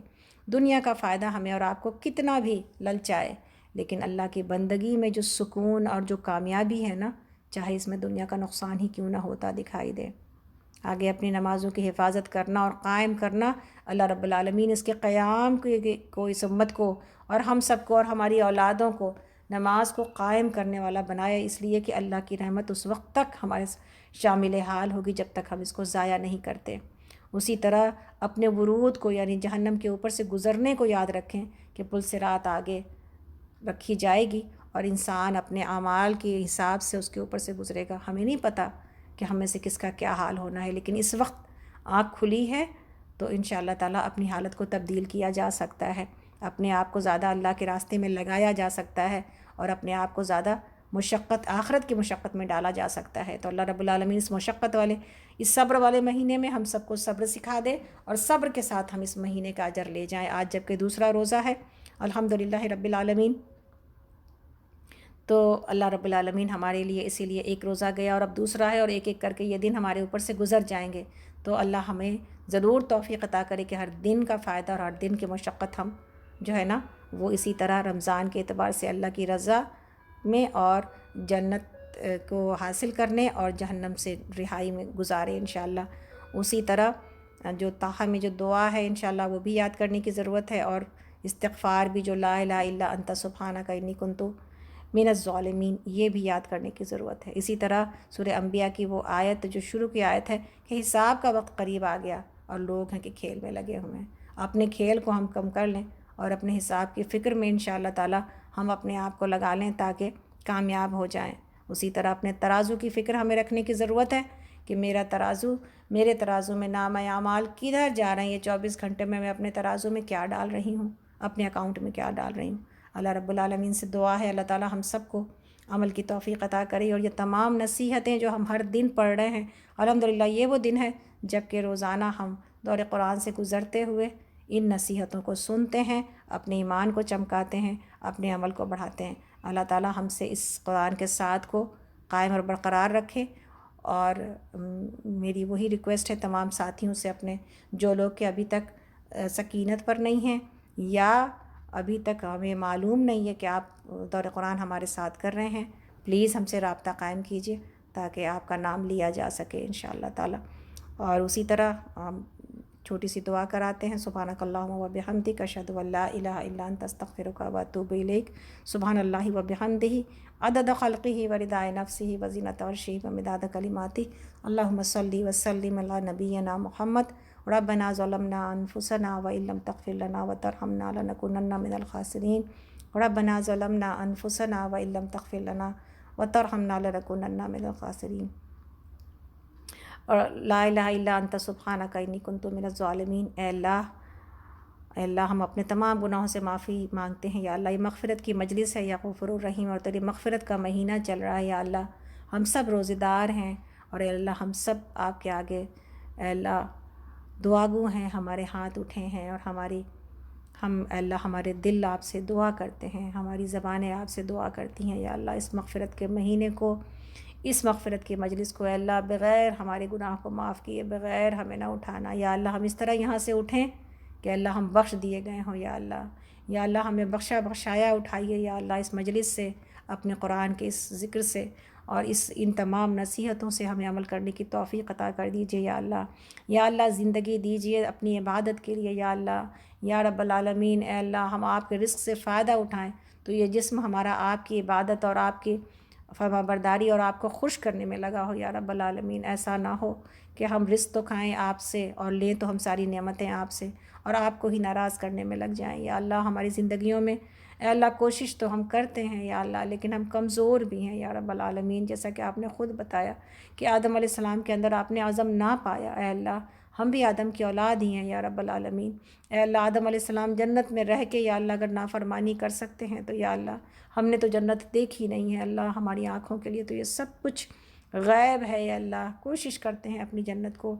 دنیا کا فائدہ ہمیں اور آپ کو کتنا بھی للچائے، لیکن اللہ کی بندگی میں جو سکون اور جو کامیابی ہے نا، چاہے اس میں دنیا کا نقصان ہی کیوں نہ ہوتا دکھائی دے۔ آگے اپنی نمازوں کی حفاظت کرنا اور قائم کرنا، اللہ رب العالمین اس کے قیام کو اس امت کو اور ہم سب کو اور ہماری اولادوں کو نماز کو قائم کرنے والا بنایا، اس لیے کہ اللہ کی رحمت اس وقت تک ہمارے شامل حال ہوگی جب تک ہم اس کو ضائع نہیں کرتے۔ اسی طرح اپنے ورود کو یعنی جہنم کے اوپر سے گزرنے کو یاد رکھیں کہ پل صراط آگے رکھی جائے گی اور انسان اپنے اعمال کے حساب سے اس کے اوپر سے گزرے گا۔ ہمیں نہیں پتہ کہ ہم میں سے کس کا کیا حال ہونا ہے، لیکن اس وقت آنکھ کھلی ہے تو انشاءاللہ تعالیٰ اپنی حالت کو تبدیل کیا جا سکتا ہے، اپنے آپ کو زیادہ اللہ کے راستے میں لگایا جا سکتا ہے اور اپنے آپ کو زیادہ مشقت آخرت کی مشقت میں ڈالا جا سکتا ہے۔ تو اللہ رب العالمین اس مشقت والے اس صبر والے مہینے میں ہم سب کو صبر سکھا دے اور صبر کے ساتھ ہم اس مہینے کا اجر لے جائیں۔ آج جبکہ دوسرا روزہ ہے الحمدللہ رب العالمین، تو اللہ رب العالمین ہمارے لیے اسی لیے ایک روزہ گیا اور اب دوسرا ہے، اور ایک ایک کر کے یہ دن ہمارے اوپر سے گزر جائیں گے۔ تو اللہ ہمیں ضرور توفیق عطا کرے کہ ہر دن کا فائدہ اور ہر دن کی مشقت ہم جو ہے نا وہ اسی طرح رمضان کے اعتبار سے اللہ کی رضا میں اور جنت کو حاصل کرنے اور جہنم سے رہائی میں گزارے انشاءاللہ۔ اسی طرح جو تاہا میں جو دعا ہے انشاءاللہ وہ بھی یاد کرنے کی ضرورت ہے، اور استغفار بھی جو لا الہ الا انت سبحانک انی کنت من الظالمین، یہ بھی یاد کرنے کی ضرورت ہے۔ اسی طرح سورہ انبیاء کی وہ آیت جو شروع کی آیت ہے کہ حساب کا وقت قریب آ گیا اور لوگ ہیں کہ کھیل میں لگے ہوئے ہیں، اپنے کھیل کو ہم کم کر لیں اور اپنے حساب کی فکر میں انشاءاللہ تعالی ہم اپنے آپ کو لگا لیں تاکہ کامیاب ہو جائیں۔ اسی طرح اپنے ترازو کی فکر ہمیں رکھنے کی ضرورت ہے کہ میرے ترازو میں نام اعمال کدھر جا رہے ہیں، یہ 24 گھنٹے میں اپنے ترازو میں کیا ڈال رہی ہوں، اپنے اکاؤنٹ میں کیا ڈال رہی ہوں۔ اللہ رب العالمین سے دعا ہے اللہ تعالی ہم سب کو عمل کی توفیق عطا کرے، اور یہ تمام نصیحتیں جو ہم ہر دن پڑھ رہے ہیں الحمدللہ یہ وہ دن ہے جب کہ روزانہ ہم دور قرآن سے گزرتے ہوئے ان نصیحتوں کو سنتے ہیں، اپنے ایمان کو چمکاتے ہیں، اپنے عمل کو بڑھاتے ہیں۔ اللہ تعالی ہم سے اس قرآن کے ساتھ کو قائم اور برقرار رکھے۔ اور میری وہی ریکویسٹ ہے تمام ساتھیوں سے، اپنے جو لوگ کہ ابھی تک سکینت پر نہیں ہیں یا ابھی تک ہمیں معلوم نہیں ہے کہ آپ دور قرآن ہمارے ساتھ کر رہے ہیں، پلیز ہم سے رابطہ قائم کیجیے تاکہ آپ کا نام لیا جا سکے انشاءاللہ تعالی۔ اور اسی طرح چھوٹی سی دعا کراتے ہیں، سبحانک اللہم و بحمدک اشہد ان لا الہ الا انت استغفرک و اتوب الیک۔ سبحان اللہ و بحمدہ عدد خلقہ و رضاء نفسہ و زینت عرشہ و مداد کلماتہ۔ اللہم صلی وسلم علی نبینا محمد۔ ربنا ظلمنا انفسنا وان لم تغفر لنا وترحمنا لنکونن من الخاسرین۔ ربنا ظلمنا انفسنا وان لم تغفر لنا وترحمنا لنکونن من الخاسرین۔ اور لا الہ الا انت سبحانک انی کنت من الظالمین۔ اے اللہ ہم اپنے تمام گناہوں سے معافی مانگتے ہیں یا اللہ، یہ مغفرت کی مجلس ہے یا غفور الرحیم، اور تیری مغفرت کا مہینہ چل رہا ہے یا اللہ، ہم سب روزے دار ہیں اور اے اللہ ہم سب آپ کے آگے اے اللہ دعا گو ہیں، ہمارے ہاتھ اٹھے ہیں اور ہم اے اللہ ہمارے دل آپ سے دعا کرتے ہیں، ہماری زبانیں آپ سے دعا کرتی ہیں یا اللہ، اس مغفرت کے مہینے کو، اس مغفرت کی مجلس کو اے اللہ بغیر ہمارے گناہ کو معاف کیے بغیر ہمیں نہ اٹھانا یا اللہ، ہم اس طرح یہاں سے اٹھیں کہ اللہ ہم بخش دیے گئے ہوں یا اللہ، یا اللہ ہمیں بخشایا اٹھائیے یا اللہ، اس مجلس سے، اپنے قرآن کے اس ذکر سے اور ان تمام نصیحتوں سے ہمیں عمل کرنے کی توفیق عطا کر دیجیے یا اللہ۔ یا اللہ زندگی دیجیے اپنی عبادت کے لیے یا اللہ، یا رب العالمین۔ اے اللہ ہم آپ کے رزق سے فائدہ اٹھائیں تو یہ جسم ہمارا آپ کی عبادت اور آپ کی فرما برداری اور آپ کو خوش کرنے میں لگا ہو یا رب العالمین۔ ایسا نہ ہو کہ ہم رزق تو کھائیں آپ سے اور لیں تو ہم ساری نعمتیں آپ سے اور آپ کو ہی ناراض کرنے میں لگ جائیں یا اللہ۔ ہماری زندگیوں میں اے اللہ کوشش تو ہم کرتے ہیں یا اللہ، لیکن ہم کمزور بھی ہیں یا رب العالمین، جیسا کہ آپ نے خود بتایا کہ آدم علیہ السلام کے اندر آپ نے عزم نہ پایا۔ اے اللہ ہم بھی آدم کی اولاد ہی ہیں یا رب العالمین۔ اے اللہ آدم علیہ السلام جنت میں رہ کے یا اللہ اگر نافرمانی کر سکتے ہیں تو یا اللہ ہم نے تو جنت دیکھی نہیں ہے اللہ، ہماری آنکھوں کے لیے تو یہ سب کچھ غیب ہے یا اللہ۔ کوشش کرتے ہیں اپنی جنت کو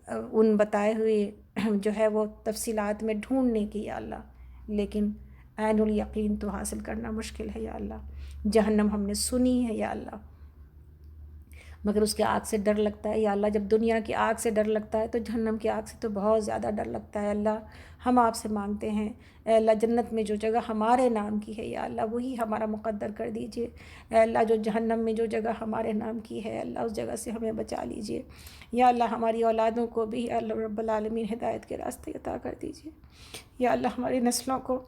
ان بتائے ہوئے جو ہے وہ تفصیلات میں ڈھونڈنے کی یا اللہ، لیکن عین الیقین تو حاصل کرنا مشکل ہے یا اللہ۔ جہنم ہم نے سنی ہے یا اللہ، مگر اس کے آگ سے ڈر لگتا ہے یا اللہ. جب دنیا کی آگ سے ڈر لگتا ہے تو جہنم کی آگ سے تو بہت زیادہ ڈر لگتا ہے اللہ. ہم آپ سے مانگتے ہیں اے اللہ جنت میں جو جگہ ہمارے نام کی ہے یا اللہ وہی ہمارا مقدر کر دیجئے. اے اللہ جو جہنم میں جو جگہ ہمارے نام کی ہے اللہ اس جگہ سے ہمیں بچا لیجئے. یا اللہ ہماری اولادوں کو بھی اللہ رب العالمین ہدایت کے راستے عطا کر دیجئے. یا اللہ ہماری نسلوں کو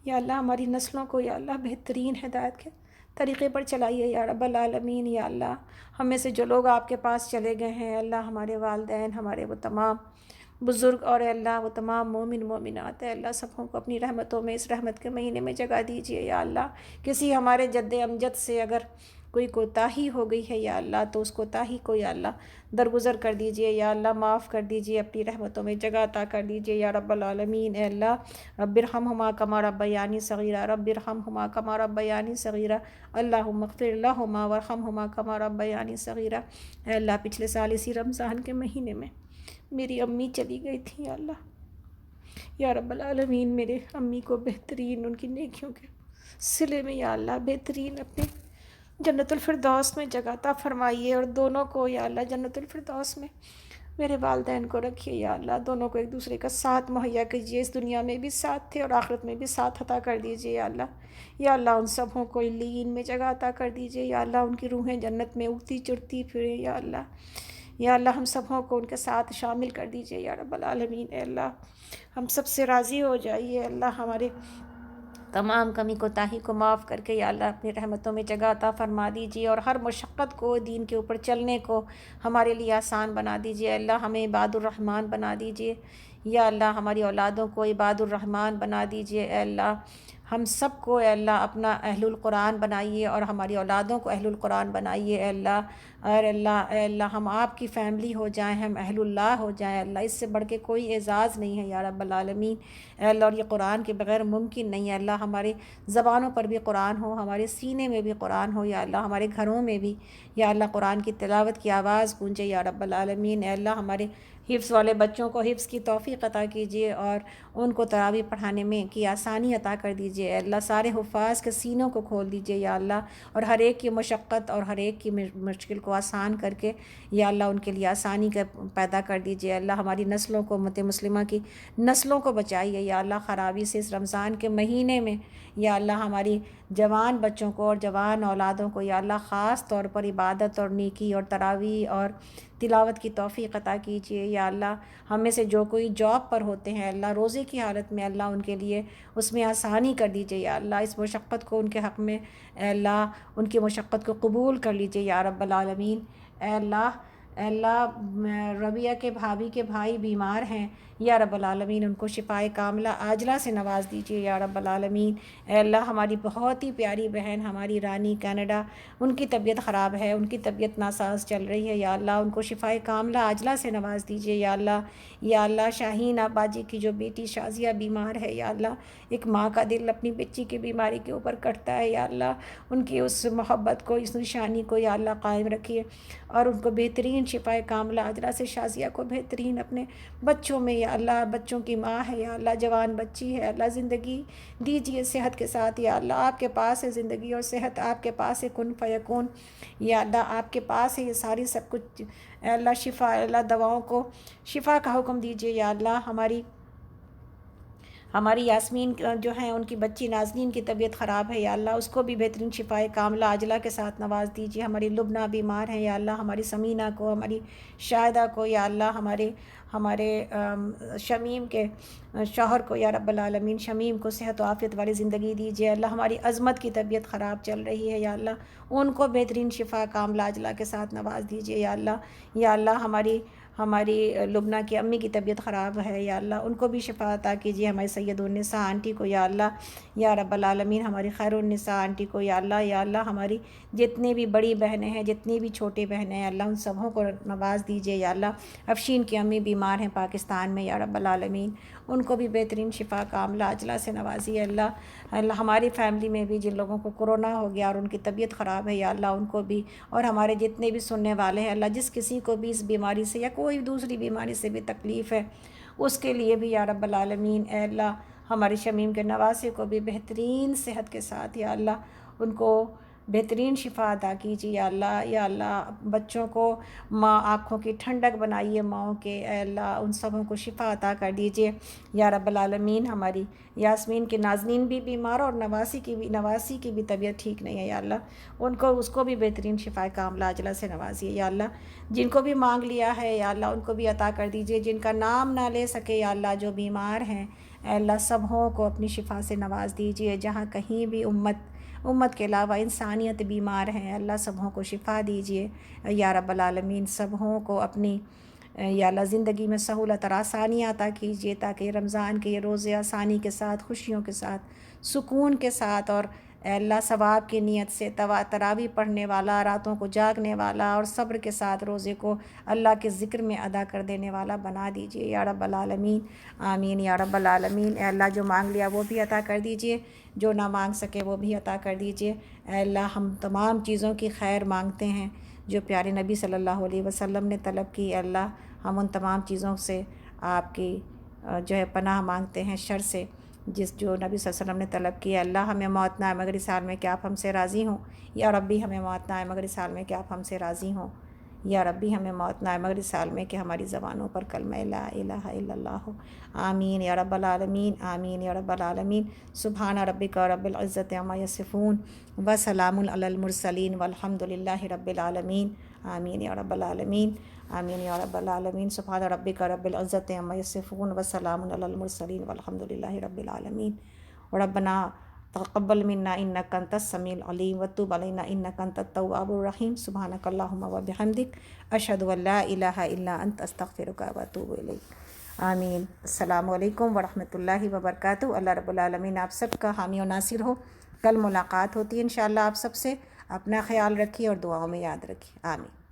یا اللہ ہماری نسلوں کو یا اللہ بہترین ہدایت کے طریقے پر چلائیے یا رب العالمین. یا اللہ ہم میں سے جو لوگ آپ کے پاس چلے گئے ہیں اللہ ہمارے والدین ہمارے وہ تمام بزرگ اور اے اللہ وہ تمام مومن مومنات اے اللہ سبوں کو اپنی رحمتوں میں اس رحمت کے مہینے میں جگہ دیجیے یا اللہ. کسی ہمارے جد امجد سے اگر کوئی کوتاہی ہو گئی ہے یا اللہ تو اس کوتاہی کو یا اللہ درگزر کر دیجیے یا اللہ معاف کر دیجیے اپنی رحمتوں میں جگہ عطا کر دیجیے یا رب العالمین. اے اللہ رب ارحمہما کما ربیانی صغیرہ رب ارحمہما کما ربیانی صغیرہ اللہم اغفر لہما وارحمہما کما ربیانی صغیرہ. اے اللہ پچھلے سال اسی رمضان کے مہینے میں میری امی چلی گئی تھی یا اللہ یا رب العالمین میرے امی کو بہترین ان کی نیکیوں کے صلے میں یا اللہ بہترین اپنے جنت الفردوس میں جگہ عطا فرمائیے اور دونوں کو یا اللہ جنت الفردوس میں میرے والدین کو رکھیے یا اللہ. دونوں کو ایک دوسرے کا ساتھ مہیا کیجیے. اس دنیا میں بھی ساتھ تھے اور آخرت میں بھی ساتھ عطا کر دیجیے یا اللہ. یا اللہ ان سبوں کو علیین میں جگہ عطا کر دیجیے یا اللہ. ان کی روحیں جنت میں اگتی چڑھتی پھریں یا اللہ. یا اللہ ہم سبوں کو ان کے ساتھ شامل کر دیجیے یا رب العالمین. اے اللہ ہم سب سے راضی ہو جائیے اللہ. ہمارے تمام کمی کوتاہی کو معاف کر کے یا اللہ اپنی رحمتوں میں جگہ عطا فرما دیجیے اور ہر مشقت کو دین کے اوپر چلنے کو ہمارے لیے آسان بنا دیجیے. اللہ ہمیں عباد الرحمن بنا دیجیے یا اللہ. ہماری اولادوں کو عباد الرحمن بنا دیجیے اے اللہ. ہم سب کو اے اللہ اپنا اہل القرآن بنائیے اور ہماری اولادوں کو اہل القرآن بنائیے اے اللہ. اور اے اللہ ہم آپ کی فیملی ہو جائیں, ہم اہل اللہ ہو جائیں اللہ. اس سے بڑھ کے کوئی اعزاز نہیں ہے یا رب العالمین اے اللہ. اور یہ قرآن کے بغیر ممکن نہیں ہے اللہ. ہمارے زبانوں پر بھی قرآن ہو, ہمارے سینے میں بھی قرآن ہو یا اللہ. ہمارے گھروں میں بھی یا اللہ قرآن کی تلاوت کی آواز گونجے یا رب العالمین اے اللہ. ہمارے حفظ والے بچوں کو حفظ کی توفیق عطا کیجیے اور ان کو تراویح پڑھانے میں کی آسانی عطا کر دیجیے اے اللہ. سارے حفاظ کے سینوں کو کھول دیجیے یا اللہ اور ہر ایک کی مشقت اور ہر ایک کی مشکل کو آسان کر کے یا اللہ ان کے لیے آسانی کا پیدا کر دیجیے اللہ. ہماری نسلوں کو امت مسلمہ کی نسلوں کو بچائیے یا اللہ خرابی سے اس رمضان کے مہینے میں یا اللہ. ہماری جوان بچوں کو اور جوان اولادوں کو یا اللہ خاص طور پر عبادت اور نیکی اور تراویح اور تلاوت کی توفیق عطا کیجیے یا اللہ. ہم میں سے جو کوئی جاب پر ہوتے ہیں اللہ روزے کی حالت میں اللہ ان کے لیے اس میں آسانی کر دیجیے یا اللہ. اس مشقت کو ان کے حق میں اے اللہ ان کی مشقت کو قبول کر لیجیے یا رب العالمین اے اللہ. اے اللہ ربیہ کے بھابھی کے بھائی بیمار ہیں یا رب العالمین ان کو شفائے کاملہ عاجلہ سے نواز دیجیے یا رب العالمین اے اللہ. ہماری بہت ہی پیاری بہن ہماری رانی کینیڈا ان کی طبیعت خراب ہے, ان کی طبیعت ناساز چل رہی ہے یا اللہ. ان کو شفائے کاملہ عاجلہ سے نواز دیجیے یا اللہ. یا اللہ شاہین آباجی کی جو بیٹی شازیہ بیمار ہے یا اللہ. ایک ماں کا دل اپنی بچی کی بیماری کے اوپر کٹتا ہے یا اللہ. ان کی اس محبت کو اس نشانی کو یا اللہ قائم رکھیے اور ان کو بہترین شفائے کاملہ عاجلہ سے شازیہ کو بہترین اپنے بچوں میں یا اللہ. بچوں کی ماں ہے یا اللہ, جوان بچی ہے اللہ. زندگی دیجیے صحت کے ساتھ یا اللہ. آپ کے پاس ہے زندگی اور صحت, آپ کے پاس ہے کن فیکون یا اللہ. آپ کے پاس ہے یہ ساری سب کچھ اے اللہ. شفا اے اللہ دواؤں کو شفا کا حکم دیجیے یا اللہ. ہماری یاسمین جو ہیں ان کی بچی نازنین کی طبیعت خراب ہے یا اللہ, اس کو بھی بہترین شفائے کاملہ عاجلہ کے ساتھ نواز دیجیے. ہماری لبنہ بیمار ہیں یا اللہ. ہماری سمینہ کو, ہماری شاہدہ کو یا اللہ. ہمارے شمیم کے شوہر کو یا رب العالمین شمیم کو صحت و عافیت والی زندگی دیجیے اللہ. ہماری عظمت کی طبیعت خراب چل رہی ہے یا اللہ, ان کو بہترین شفا کاملہ عاجلہ کے ساتھ نواز دیجیے یا اللہ. یا اللہ ہماری لبنہ کی امی کی طبیعت خراب ہے یا اللہ, ان کو بھی شفا عطا کیجیے. ہماری سید النساء آنٹی کو یا اللہ یا رب العالمین. ہماری خیر النساء آنٹی کو یا اللہ. یا اللہ ہماری جتنی بھی بڑی بہنیں ہیں جتنی بھی چھوٹی بہنیں ہیں اللہ ان سبوں کو نواز دیجیے یا اللہ. افشین کی امی بیمار ہیں پاکستان میں یا رب العالمین, ان کو بھی بہترین شفا کاملہ عاجلہ سے نوازیے اللہ. اللہ ہماری فیملی میں بھی جن لوگوں کو کرونا ہو گیا اور ان کی طبیعت خراب ہے یا اللہ ان کو بھی, اور ہمارے جتنے بھی سننے والے ہیں اللہ جس کسی کو بھی اس بیماری سے یا کوئی دوسری بیماری سے بھی تکلیف ہے اس کے لیے بھی یا رب العالمین اے اللہ. ہمارے شمیم کے نواسے کو بھی بہترین صحت کے ساتھ یا اللہ ان کو بہترین شفا عطا کیجیے یا اللہ بچوں کو ماں آنکھوں کی ٹھنڈک بنائیے ماؤں کے، اے اللہ ان سبوں کو شفا عطا کر دیجیے یا رب العالمین۔ ہماری یاسمین کے نازنین بھی بیمار اور نواسی کی بھی طبیعت ٹھیک نہیں ہے یا اللہ، اس کو بھی بہترین شفا کاملہ عاجلہ سے نوازیے یا اللہ۔ جن کو بھی مانگ لیا ہے یا اللہ ان کو بھی عطا کر دیجیے، جن کا نام نہ لے سکے یا اللہ جو بیمار ہیں اے اللہ سبھوں کو اپنی شفا سے نواز دیجیے، جہاں کہیں بھی امت کے علاوہ انسانیت بیمار ہیں اللہ سبھوں کو شفا دیجیے یا رب العالمین۔ سبھوں کو اپنی یا اللہ زندگی میں سہولت اور آسانیاں عطا کیجیے، تاکہ رمضان کے یہ روزے آسانی کے ساتھ، خوشیوں کے ساتھ، سکون کے ساتھ اور اے اللہ ثواب کی نیت سے تراویح پڑھنے والا، راتوں کو جاگنے والا اور صبر کے ساتھ روزے کو اللہ کے ذکر میں ادا کر دینے والا بنا دیجیے یا رب العالمین، آمین یا رب العالمین۔ اے اللہ جو مانگ لیا وہ بھی عطا کر دیجیے، جو نہ مانگ سکے وہ بھی عطا کر دیجیے اے اللہ۔ ہم تمام چیزوں کی خیر مانگتے ہیں جو پیارے نبی صلی اللہ علیہ وسلم نے طلب کی، اے اللہ ہم ان تمام چیزوں سے آپ کی جو ہے پناہ مانگتے ہیں شر سے، جو نبی صلی اللہ علیہ وسلم نے طلب کی۔ اللہ ہمیں موت نہ آئے مگر اس حال میں کہ آپ ہم سے راضی ہوں، یا ربی ہمیں موت نہ آئے مگر اس حال میں کہ آپ ہم سے راضی ہوں، یا ربی ہمیں موت نہ آئے مگر اس حال میں کہ ہماری زبانوں پر کلمہ لا الہ الا اللہ ہو، آمین یا رب العالمین، آمین یا رب العالمین۔ سبحان ربک رب العزت عما یصفون وسلام علی المرسلین والحمد للہ رب العالمین، آمین یا رب العالمین، آمین یا رب العالمین۔ سبحان ربک رب العزت عما یصفون وسلام علی المرسلین والحمد للہ رب العالمین۔ ربنا تقبل منا انک انت السمیع العلیم وتب علینا انک انت التواب الرحیم۔ سبحانک اللہم وبحمدک اشہد ان لا الہ الا انت استغفرک واتوب الیک، آمین۔ السلام علیکم ورحمۃ اللہ وبرکاتہ۔ اللہ رب العالمین آپ سب کا حامی و ناصر ہو۔ کل ملاقات ہوتی ہے انشاءاللہ آپ سب سے، اپنا خیال رکھیے اور دعاؤں میں یاد رکھیے، آمین۔